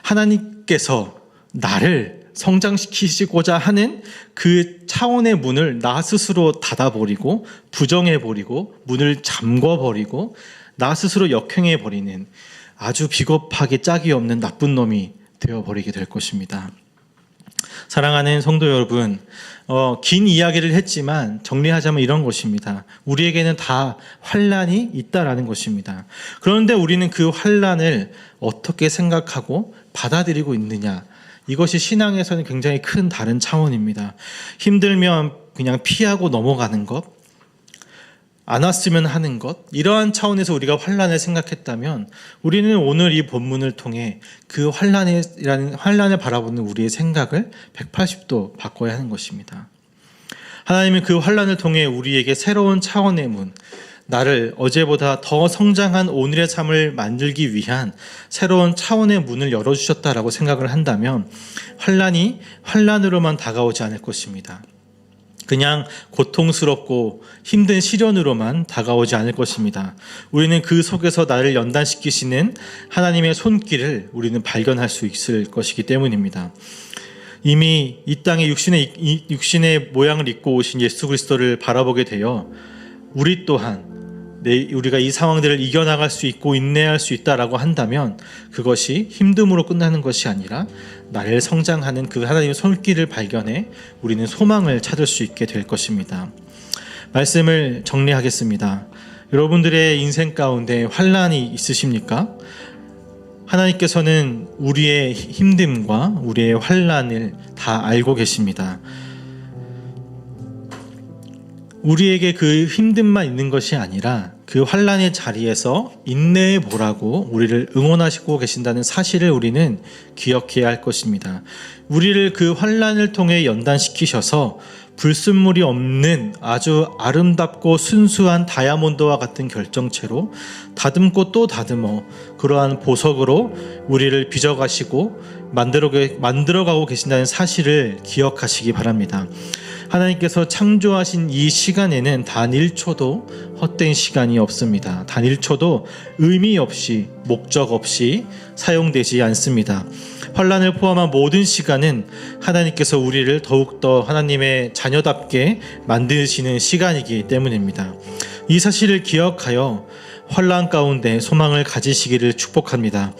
하나님께서 나를 성장시키시고자 하는 그 차원의 문을 나 스스로 닫아버리고 부정해버리고 문을 잠궈버리고 나 스스로 역행해버리는 아주 비겁하게 짝이 없는 나쁜 놈이 되어버리게 될 것입니다. 사랑하는 성도 여러분, 긴 이야기를 했지만 정리하자면 이런 것입니다. 우리에게는 다 환난이 있다라는 것입니다. 그런데 우리는 그 환난을 어떻게 생각하고 받아들이고 있느냐, 이것이 신앙에서는 굉장히 큰 다른 차원입니다. 힘들면 그냥 피하고 넘어가는 것, 안 왔으면 하는 것, 이러한 차원에서 우리가 환난을 생각했다면 우리는 오늘 이 본문을 통해 그 환난을 바라보는 우리의 생각을 180도 바꿔야 하는 것입니다. 하나님은 그 환난을 통해 우리에게 새로운 차원의 문, 나를 어제보다 더 성장한 오늘의 삶을 만들기 위한 새로운 차원의 문을 열어주셨다라고 생각을 한다면 환난이 환난으로만 다가오지 않을 것입니다. 그냥 고통스럽고 힘든 시련으로만 다가오지 않을 것입니다. 우리는 그 속에서 나를 연단시키시는 하나님의 손길을 우리는 발견할 수 있을 것이기 때문입니다. 이미 이 땅에 육신의 모양을 입고 오신 예수 그리스도를 바라보게 되어 우리 또한 우리가 이 상황들을 이겨나갈 수 있고 인내할 수 있다라고 한다면 그것이 힘듦으로 끝나는 것이 아니라 나를 성장하는 그 하나님의 손길을 발견해 우리는 소망을 찾을 수 있게 될 것입니다. 말씀을 정리하겠습니다. 여러분들의 인생 가운데 환난이 있으십니까? 하나님께서는 우리의 힘듦과 우리의 환난을 다 알고 계십니다. 우리에게 그 힘듦만 있는 것이 아니라 그 환난의 자리에서 인내해 보라고 우리를 응원하시고 계신다는 사실을 우리는 기억해야 할 것입니다. 우리를 그 환난을 통해 연단시키셔서 불순물이 없는 아주 아름답고 순수한 다이아몬드와 같은 결정체로 다듬고 또 다듬어 그러한 보석으로 우리를 빚어가시고 만들어가고 계신다는 사실을 기억하시기 바랍니다. 하나님께서 창조하신 이 시간에는 단 1초도 헛된 시간이 없습니다. 단 1초도 의미 없이 목적 없이 사용되지 않습니다. 환난을 포함한 모든 시간은 하나님께서 우리를 더욱더 하나님의 자녀답게 만드시는 시간이기 때문입니다. 이 사실을 기억하여 환난 가운데 소망을 가지시기를 축복합니다.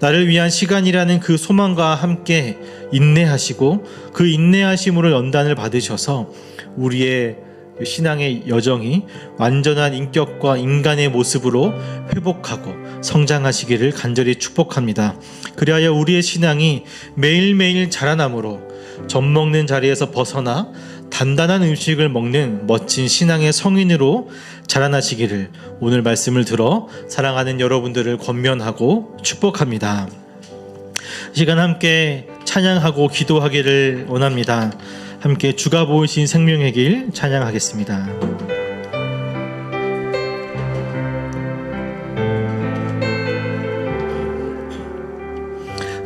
나를 위한 시간이라는 그 소망과 함께 인내하시고 그 인내하심으로 연단을 받으셔서 우리의 신앙의 여정이 완전한 인격과 인간의 모습으로 회복하고 성장하시기를 간절히 축복합니다. 그리하여 우리의 신앙이 매일매일 자라남으로 젖먹는 자리에서 벗어나 단단한 음식을 먹는 멋진 신앙의 성인으로 자라나시기를 오늘 말씀을 들어 사랑하는 여러분들을 권면하고 축복합니다. 이 시간 함께 찬양하고 기도하기를 원합니다. 함께 주가 보이신 생명의 길 찬양하겠습니다.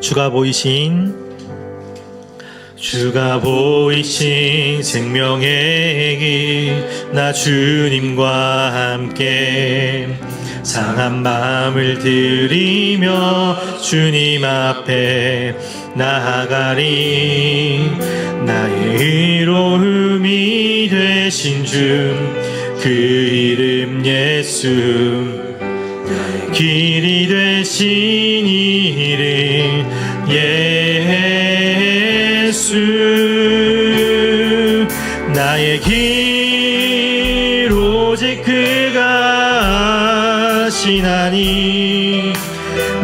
주가 보이신 생명의 길 나 주님과 함께 상한 마음을 들이며 주님 앞에 나아가리. 나의 의로움이 되신 주 그 이름 예수, 나의 길이 되신 이름 예수. 나의 길 오직 그가 아시나니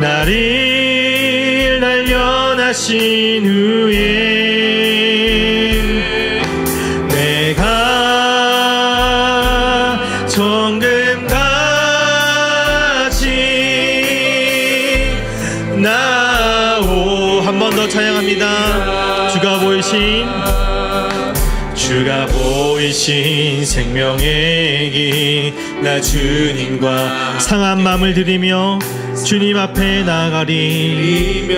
나를 단련하신 후에 내가 정금같이 나오 보이신 주가 보이신 생명의 길, 나 주님과 상한 마음을 드리며 주님 앞에 나가리,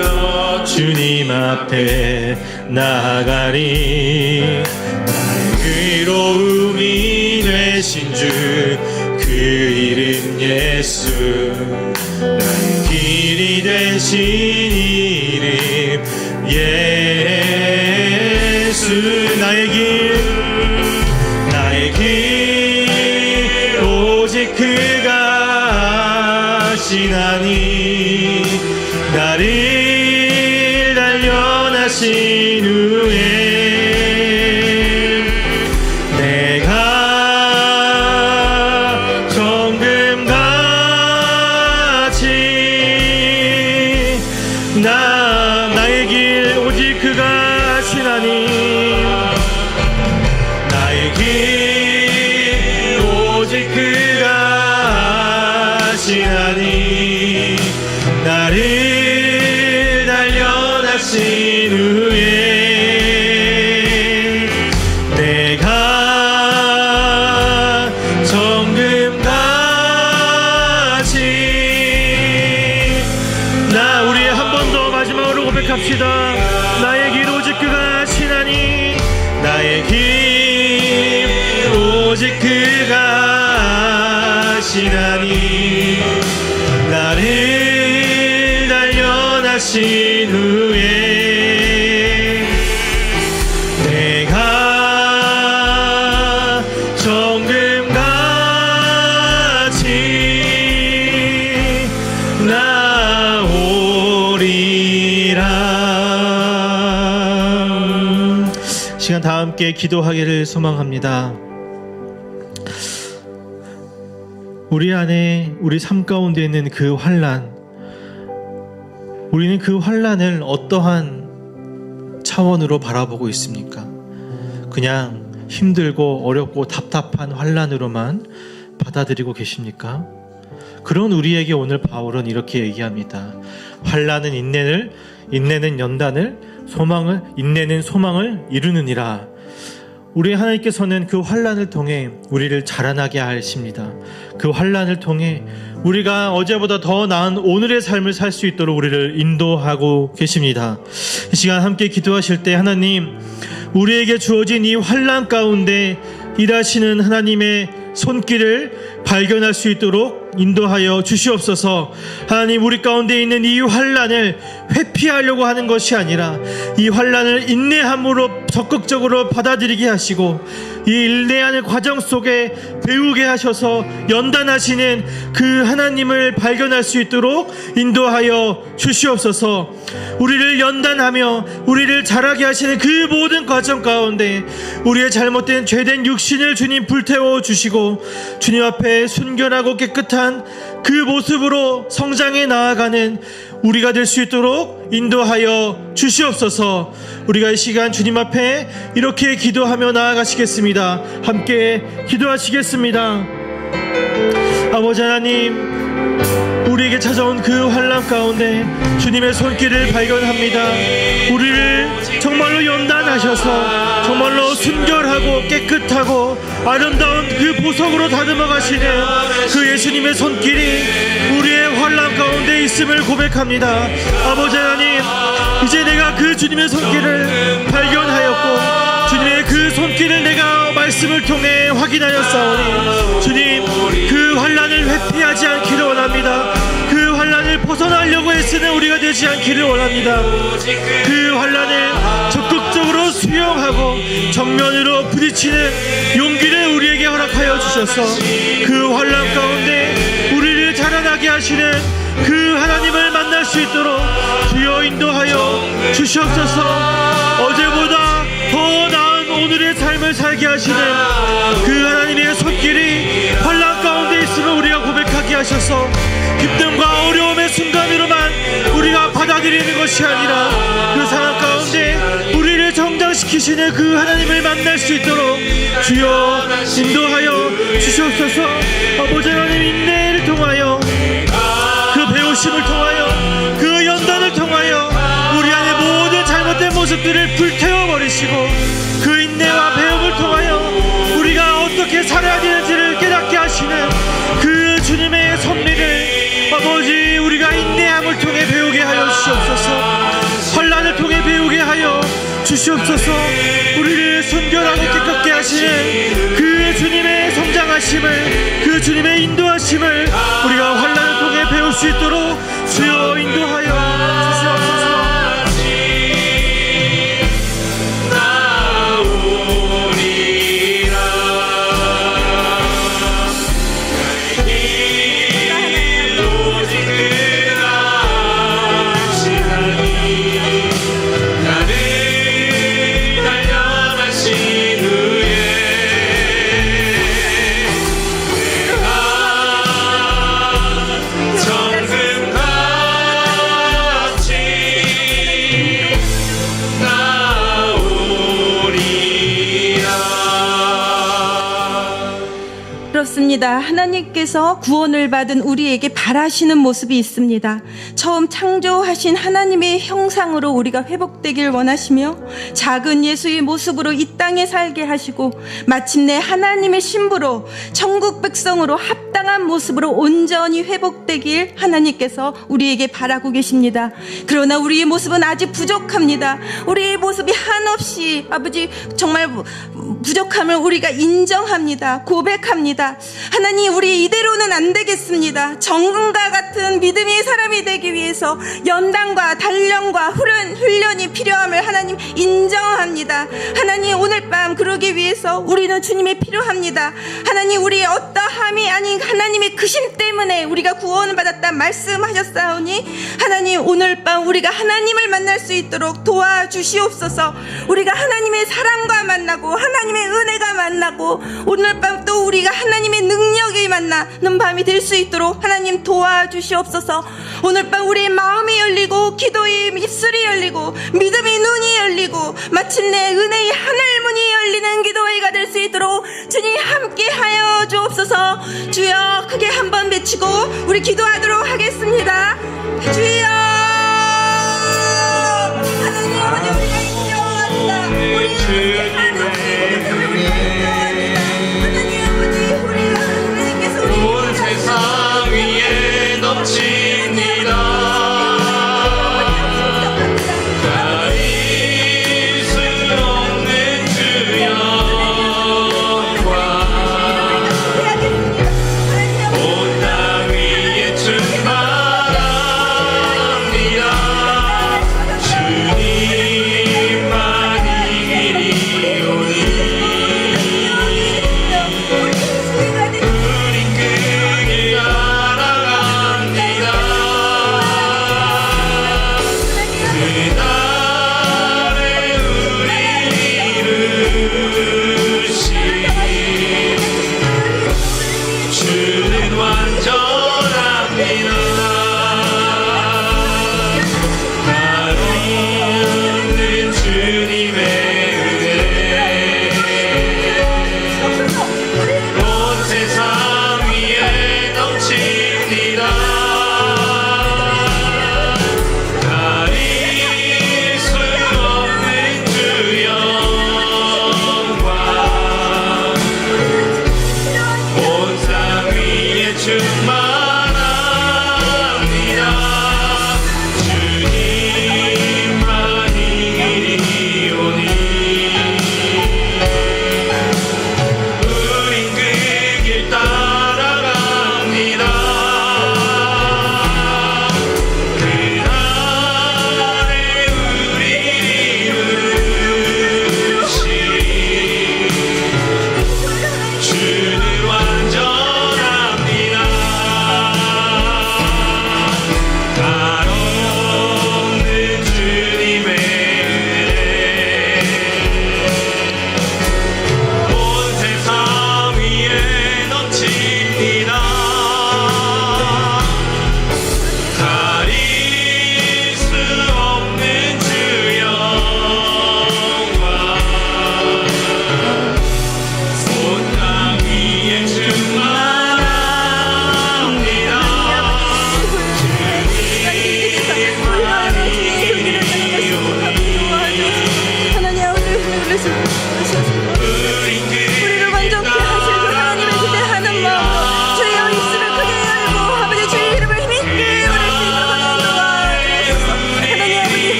주님 앞에 나가리. 나의 의로움이 되신 주 그 이름 예수, 나의 길이 되신 이름 예수. 나의 길 오직 그가 하시나니, 나를 단련하신 후에 내가 정금같이 나의 길 오직 그가 하시나니, 나의 길 오직 그가 하시나니, 나를 단련하신 후에 내가 정금같이 우리 한 번 더 마지막으로 고백합시다. 나의 길 오직 그가 하시나니, 나의 길 오직 그가 하시나니, 나를 단련하신 후에 내가 정금같이 나오리라. 시간 다 함께 기도하기를 소망합니다. 우리 안에, 우리 삶 가운데 있는 그 환난, 우리는 그 환난을 어떠한 차원으로 바라보고 있습니까? 그냥 힘들고 어렵고 답답한 환난으로만 받아들이고 계십니까? 그런 우리에게 오늘 바울은 이렇게 얘기합니다. 환난은 인내는 연단을, 인내는 소망을 이루느니라. 우리 하나님께서는 그 환난을 통해 우리를 자라나게 하십니다. 그 환난을 통해 우리가 어제보다 더 나은 오늘의 삶을 살 수 있도록 우리를 인도하고 계십니다. 이 시간 함께 기도하실 때 하나님, 우리에게 주어진 이 환난 가운데 일하시는 하나님의 손길을 발견할 수 있도록 인도하여 주시옵소서. 하나님, 우리 가운데 있는 이 환난을 회피하려고 하는 것이 아니라 이 환난을 인내함으로 적극적으로 받아들이게 하시고, 이 인내하는 과정 속에 배우게 하셔서 연단하시는 그 하나님을 발견할 수 있도록 인도하여 주시옵소서. 우리를 연단하며 우리를 자라게 하시는 그 모든 과정 가운데 우리의 잘못된 죄된 육신을 주님 불태워 주시고, 주님 앞에 순결하고 깨끗한 그 모습으로 성장해 나아가는 우리가 될 수 있도록 인도하여 주시옵소서. 우리가 이 시간 주님 앞에 이렇게 기도하며 나아가시겠습니다. 함께 기도하시겠습니다. 아버지 하나님, 우리에게 찾아온 그 환난 가운데 주님의 손길을 발견합니다. 우리를 정말로 연단하셔서 정말로 순결하고 깨끗하고 아름다운 그 보석으로 다듬어 가시는 그 예수님의 손길이 우리의 환난 가운데 있음을 고백합니다. 아버지 하나님, 이제 내가 그 주님의 손길을 발견하였고 주님의 그 손길을 내가 말씀을 통해 확인하였사오니, 주님, 그 환난을 회피하지 않기를 원합니다. 그 환난을 벗어나려고 애쓰는 우리가 되지 않기를 원합니다. 그 환난을 적극적으로 수용하고 정면으로 부딪히는 용기를 우리에게 허락하여 주셔서 그 환난 가운데 우리를 자라나게 하시는 그 하나님을 만날 수 있도록 주여 인도하여 주시옵소서. 어제보다 더 나은 오늘의 삶을 살게 하시는 그 하나님의 손길이 환난 가운데 있음을 우리가 고백하게 하셔서 기쁨과 어려움의 순간으로만 우리가 받아들이는 것이 아니라 그 상황 가운데 우리를 성장시키시는 그 하나님을 만날 수 있도록 주여 인도하여 주시옵소서. 아버지 하나님, 인내를 통하여 그 배우심을 통하여 그 연단을 통하여 우리 안에 모든 잘못된 모습
모습들을 불태워버리시고 그 인내와 배움을 통하여 우리가 어떻게 살아야 되는지를 깨닫게 하시는 그 주님의 섭리를 아버지 우리가 인내함을 통해 배우게 하여 주시옵소서. 환난을 통해 배우게 하여 주시옵소서. 우리를 순결하고 깨끗게 하시는 그 주님의 성장하심을, 그 주님의 인도하심을 우리가 환난을 통해 배울 수 있도록 주여 인도하여 주시옵소서.
그렇습니다. 하나님께서 구원을 받은 우리에게 바라시는 모습이 있습니다. 처음 창조하신 하나님의 형상으로 우리가 회복되길 원하시며 작은 예수의 모습으로 이 땅에 살게 하시고 마침내 하나님의 신부로 천국 백성으로 합당한 모습으로 온전히 회복되길 하나님께서 우리에게 바라고 계십니다. 그러나 우리의 모습은 아직 부족합니다. 우리의 모습이 한없이 아버지 정말 부족함을 우리가 인정합니다. 고백합니다. 하나님, 우리 이대로는 안 되겠습니다. 정금과 같은 믿음의 사람이 되기 위해서 연단과 단련과 훈련이 필요함을 하나님 인정합니다. 하나님, 오늘 밤 그러기 위해서 우리는 주님이 필요합니다. 하나님, 우리의 어떠함이 아닌 하나님의 크심 때문에 우리가 구원을 받았다 말씀하셨사오니 하나님, 오늘 밤 우리가 하나님을 만날 수 있도록 도와주시옵소서. 우리가 하나님의 사랑과 만나고 하나님의 은혜가 만나고 오늘 밤 또 우리가 하나님의 능력이 만나는 밤이 될 수 있도록 하나님 도와주시옵소서. 오늘 밤 우리의 마음이 열리고 기도의 입술이 열리고 믿음의 눈이 열리고 마침내 은혜의 하늘문이 열리는 기도회가 될 수 있도록 주님 함께하여 주옵소서. 주여, 크게 한번 외치고 우리 기도하도록 하겠습니다. 주여, 하나님 아버지, 우리가 인정합니다. 우리 하나님의 부족함을 인정합니다. 하나님 아버지, 우리가 하나님께서
온 세상 위에 넘칩니다. 다 잊을 수 없는 주 영광 온 땅 위에 충만합니다. 주님만이 이리오니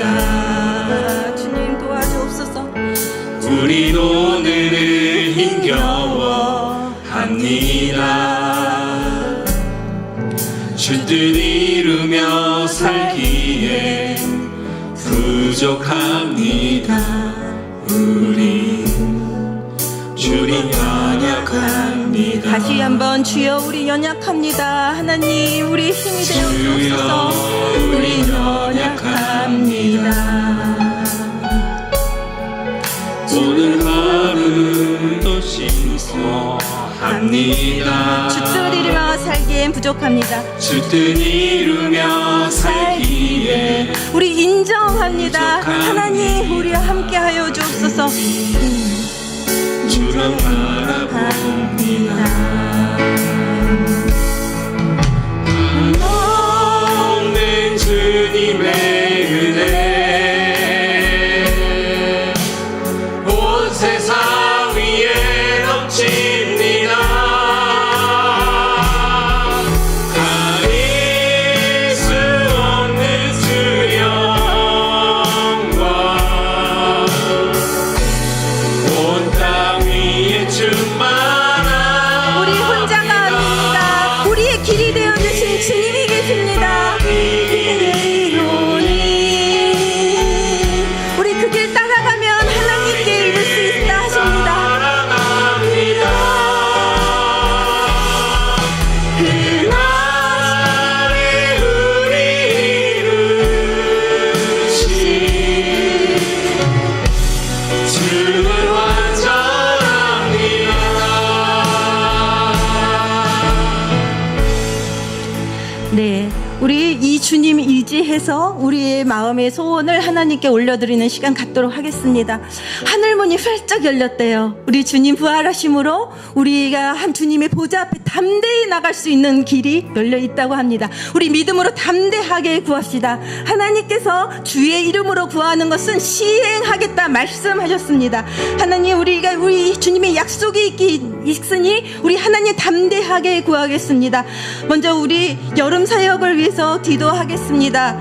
아, 주님 도와주옵소서.
우린 오늘을 힘겨워합니다. 주 뜻 이루며 살기에 부족합니다. 우린 연약합니다.
다시 한번 주여 우리 연약합니다. 하나님 우리 힘이 되어 주옵소서. 우리 연약합니다.
오늘 하루도 씻어합니다.
주 뜻 이루며 살기엔 부족합니다.
주 뜻 이루며 살기에
우리 인정합니다. 하나님 우리와 함께하여 주옵소서.
주를 바라봅니다. 없는 주님의 은혜 온 세상 위에 넘칩니다. 가릴 수 없는 주 영광 온 땅 위에 충만합니다.
우리 혼자가 아닙니다. 우리의 길이 되어주신 주님이 계십니다. 우리 그 길 따라가면 하나님께 이룰 수 있다 하십니다.
그날에 우리 이루신 주는 완전합니다.
네, 우리 이 주님 의지해서 우리의 마음의 소원을 하나님께 올려드리는 시간 갖도록 하겠습니다. 하늘문이 활짝 열렸대요. 우리 주님 부활하심으로 우리가 한 주님의 보좌 앞에 담대히 나갈 수 있는 길이 열려 있다고 합니다. 우리 믿음으로 담대하게 구합시다. 하나님께서 주의 이름으로 구하는 것은 시행하겠다 말씀하셨습니다. 하나님 우리 주님의 약속이 있으니 우리 하나님 담대하게 구하겠습니다. 먼저 우리 여름 사역을 위해서 기도하겠습니다.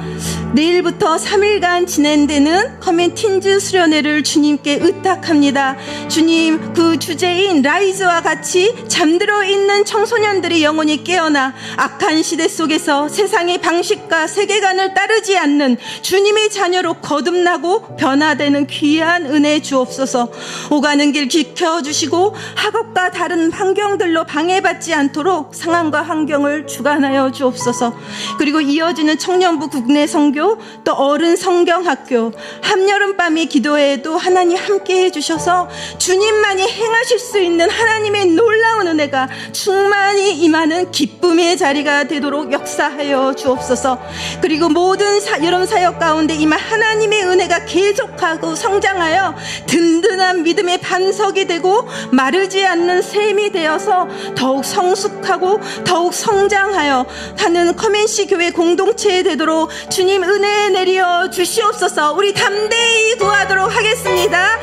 내일부터 3일간 진행되는 커멘틴즈 수련회를 주님께 의탁합니다. 주님, 그 주제인 라이즈와 같이 잠들어 있는 청소년들이 영혼이 깨어나 악한 시대 속에서 세상의 방식과 세계관을 따르지 않는 주님의 자녀로 거듭나고 변화되는 귀한 은혜 주옵소서. 오가는 길 지켜주시고 학업과 다른 환경들로 방해받지 않도록 상황과 환경을 주관하여 주옵소서. 그리고 이어지는 청년부 국내 선교, 또 어른 성경학교, 한여름밤의 기도회에도 하나님 함께 해주셔서 주님만이 행하실 수 있는 하나님의 놀라운 은혜가 충만히 임하는 기쁨의 자리가 되도록 역사하여 주옵소서. 그리고 모든 여름 사역 가운데 임한 하나님의 은혜가 계속하고 성장하여 든든한 믿음의 반석이 되고 마르지 않는 샘이 되어서 더욱 성숙하고 더욱 성장하여 하는 커맨시 교회 공동체 되도록 주님 은혜 내려 주시옵소서. 우리 담대히 구하도록 하겠습니다.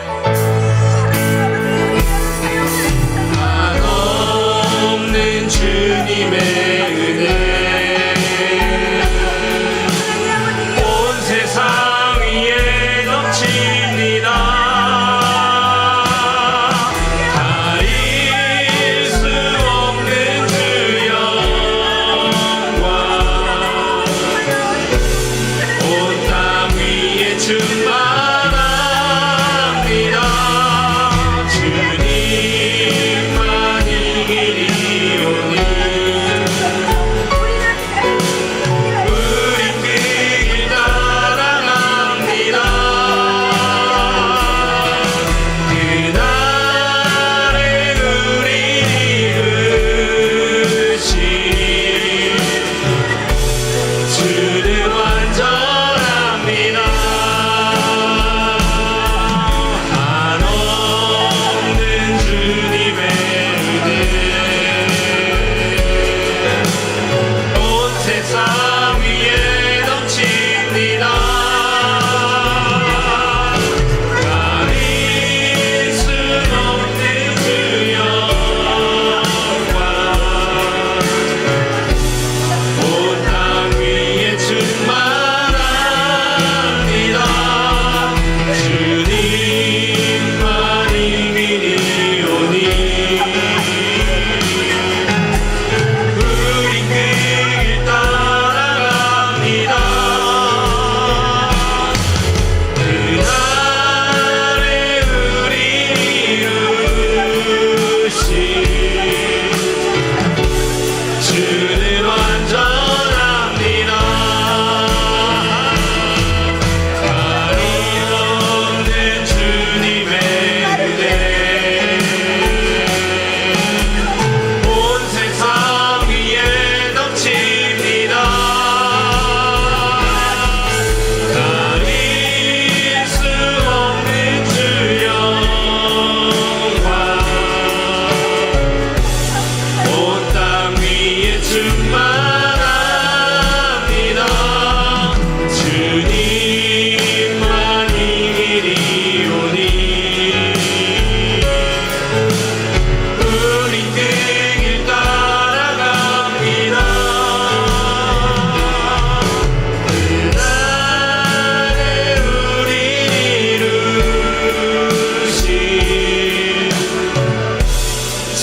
한없는 주님의 은혜 온 세상 위에 넘칩니다. 가릴 수 없는 주 영광 온 땅 위에 충만합니다.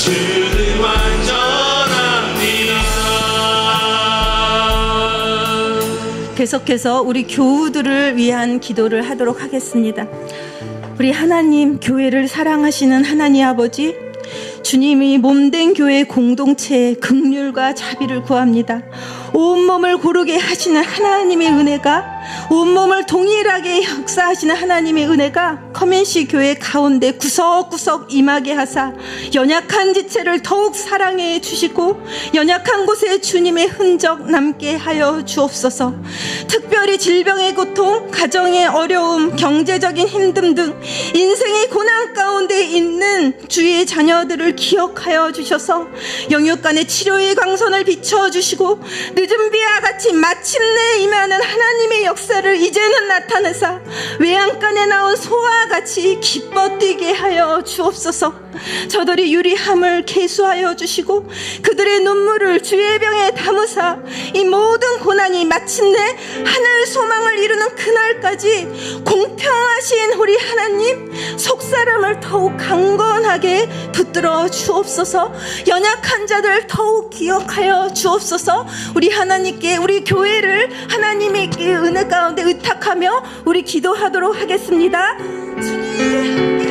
주는 완전합니다.
계속해서 우리 교우들을 위한 기도를 하도록 하겠습니다. 우리 하나님, 교회를 사랑하시는 하나님 아버지, 주님이 몸된 교회 공동체의 긍휼과 자비를 구합니다. 온몸을 고르게 하시는 하나님의 은혜가, 온몸을 동일하게 역사하시는 하나님의 은혜가 커맨시 교회 가운데 구석구석 임하게 하사 연약한 지체를 더욱 사랑해 주시고 연약한 곳에 주님의 흔적 남게 하여 주옵소서. 특별히 질병의 고통, 가정의 어려움, 경제적인 힘듦 등 인생의 고난 가운데 있는 주의 자녀들을 기억하여 주셔서 영육간의 치료의 광선을 비춰주시고 늦은 비와 같이 마침내 임하는 하나님의 역사를 이제는 나타내사 외양간에 나온 소와 같이 기뻐 뛰게 하여 주옵소서. 저들이 유리함을 계수하여 주시고 그들의 눈물을 주의 병에 담으사 이 모든 고난이 마침내 하늘 소망을 이루는 그날까지 공평하신 우리 하나님 속사람을 더욱 강건하게 붙들어 주옵소서. 연약한 자들 더욱 기억하여 주옵소서. 우리 하나님께 우리 교회를 하나님의 은혜 가운데 의탁하며 우리 기도하도록 하겠습니다. 주님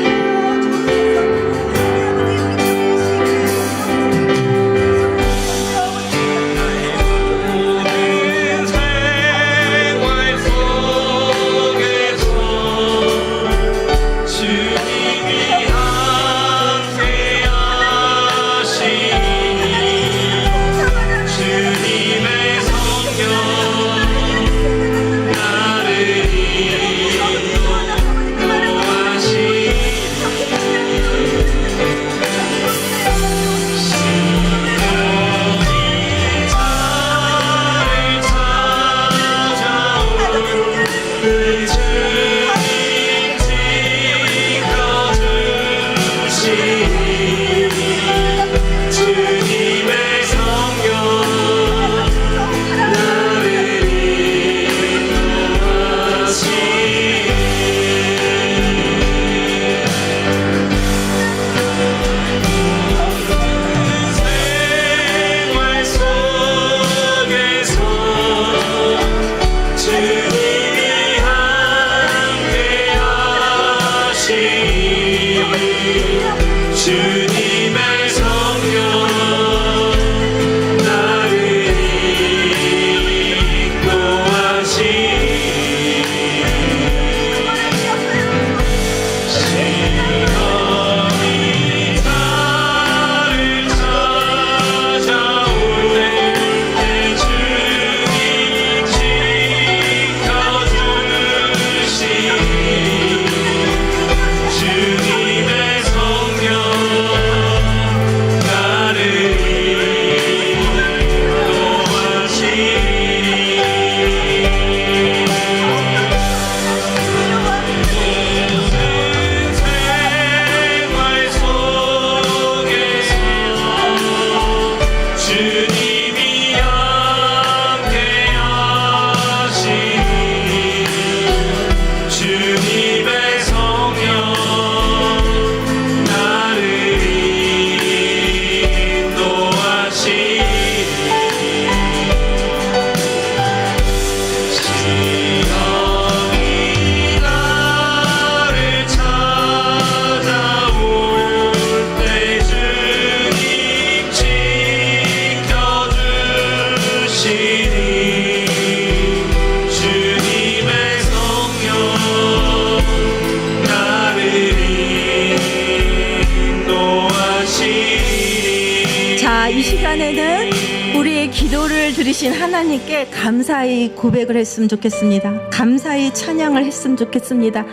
이 시간에는 우리의 기도를 들으신 하나님께 감사의 고백을 했으면 좋겠습니다. 감사의 찬양을 했으면 좋겠습니다.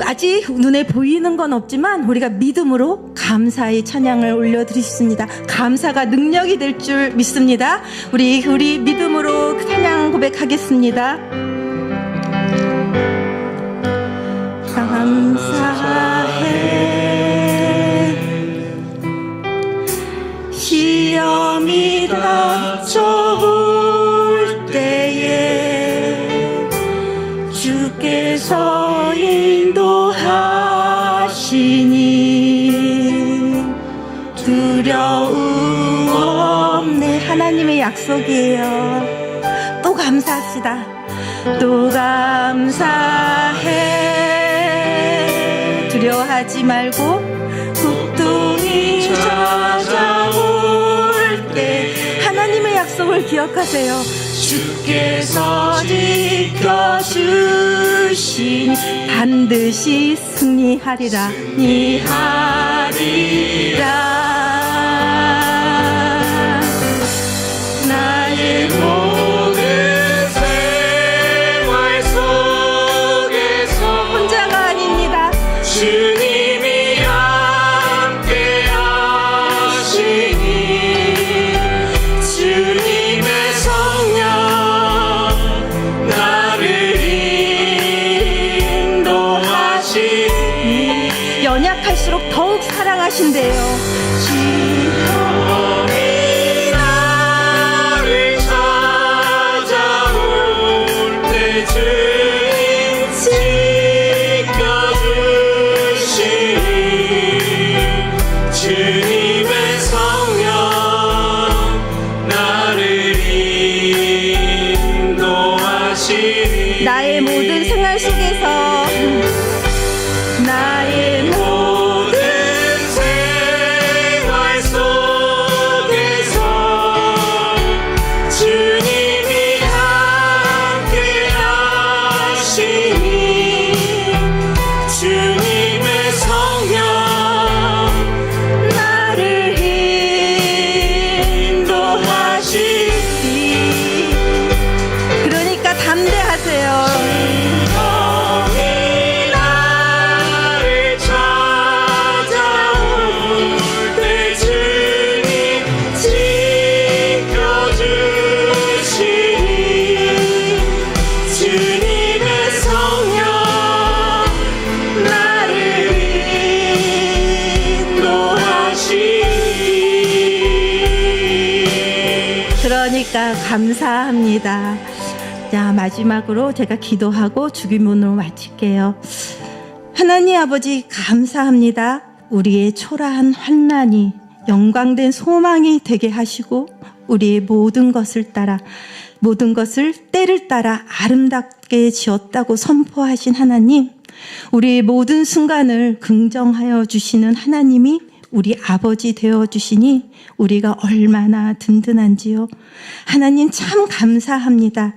아직 눈에 보이는 건 없지만 우리가 믿음으로 감사의 찬양을 올려드리겠습니다. 감사가 능력이 될 줄 믿습니다. 우리 믿음으로 찬양 고백하겠습니다. 감사해 시험이 닥쳐올 때에 주께서 인도하시니 두려움 없네. 하나님의 약속이에요. 또 감사합시다. 또 감사해. 두려워하지 말고 국둥이 찾아올 때 하나님의 약속을 기억하세요. 주께서 지켜주신 반드시 승리하리라. 나의
모든 생활 속에서
혼자가 아닙니다.
주님이 함께 하시니 주님의 성령 나를 인도하시니
연약할수록 더욱 사랑하신대요.
영원히 나를 찾아올 때 주님 지켜주시니 주님의 성령 나를 인도하시니
나의 모든 생활 속에서 나의
모든 생활 속에서 주님이 함께 하시니 주님의 성령
나를
인도하시니
그러니까 담대하세요.
영원히 나를 찾아올 때 주님 지켜주시니 주님의 성령 나를 인도하시니
그러니까 감사합니다. 자, 마지막으로 제가 기도하고 주기문으로 마칠게요. 하나님 아버지 감사합니다. 우리의 초라한 환난이 영광된 소망이 되게 하시고 우리의 모든 것을 때를 따라 아름답게 지었다고 선포하신 하나님, 우리의 모든 순간을 긍정하여 주시는 하나님이 우리 아버지 되어 주시니 우리가 얼마나 든든한지요. 하나님 참 감사합니다.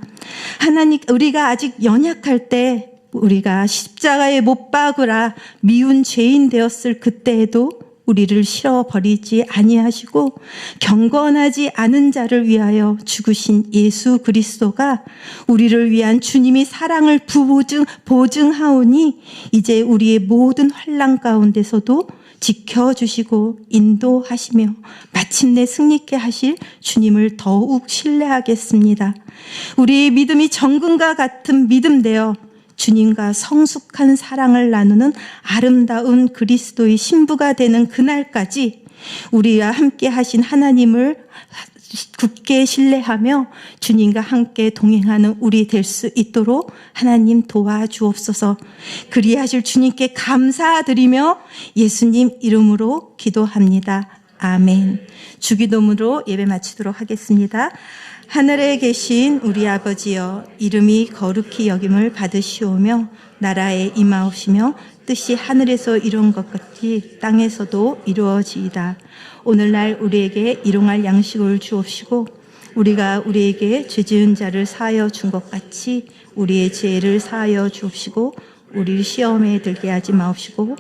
하나님, 우리가 아직 연약할 때 우리가 십자가에 못 박으라 미운 죄인 되었을 그때에도 우리를 실어버리지 아니하시고 경건하지 않은 자를 위하여 죽으신 예수 그리스도가 우리를 위한 주님이 사랑을 보증하오니 이제 우리의 모든 환난 가운데서도 지켜주시고 인도하시며 마침내 승리케 하실 주님을 더욱 신뢰하겠습니다. 우리의 믿음이 정금과 같은 믿음 되어 주님과 성숙한 사랑을 나누는 아름다운 그리스도의 신부가 되는 그날까지 우리와 함께 하신 하나님을 굳게 신뢰하며 주님과 함께 동행하는 우리 될 수 있도록 하나님 도와주옵소서. 그리하실 주님께 감사드리며 예수님 이름으로 기도합니다. 아멘. 주기도문으로 예배 마치도록 하겠습니다. 하늘에 계신 우리 아버지여, 이름이 거룩히 여김을 받으시오며 나라에 임하옵시며 뜻이 하늘에서 이룬 것 같이 땅에서도 이루어지이다. 오늘날 우리에게 일용할 양식을 주옵시고 우리가 우리에게 죄 지은 자를 사하여 준 것 같이 우리의 죄를 사하여 주옵시고 우리를 시험에 들게 하지 마옵시고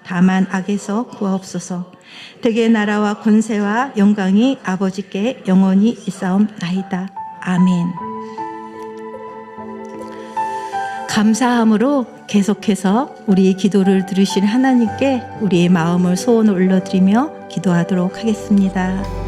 다만 악에서 구하옵소서. 대개 나라와 권세와 영광이 아버지께 영원히 있사옵나이다. 아멘. 감사함으로 계속해서 우리의 기도를 들으신 하나님께 우리의 마음을 소원을 올려드리며 기도하도록 하겠습니다.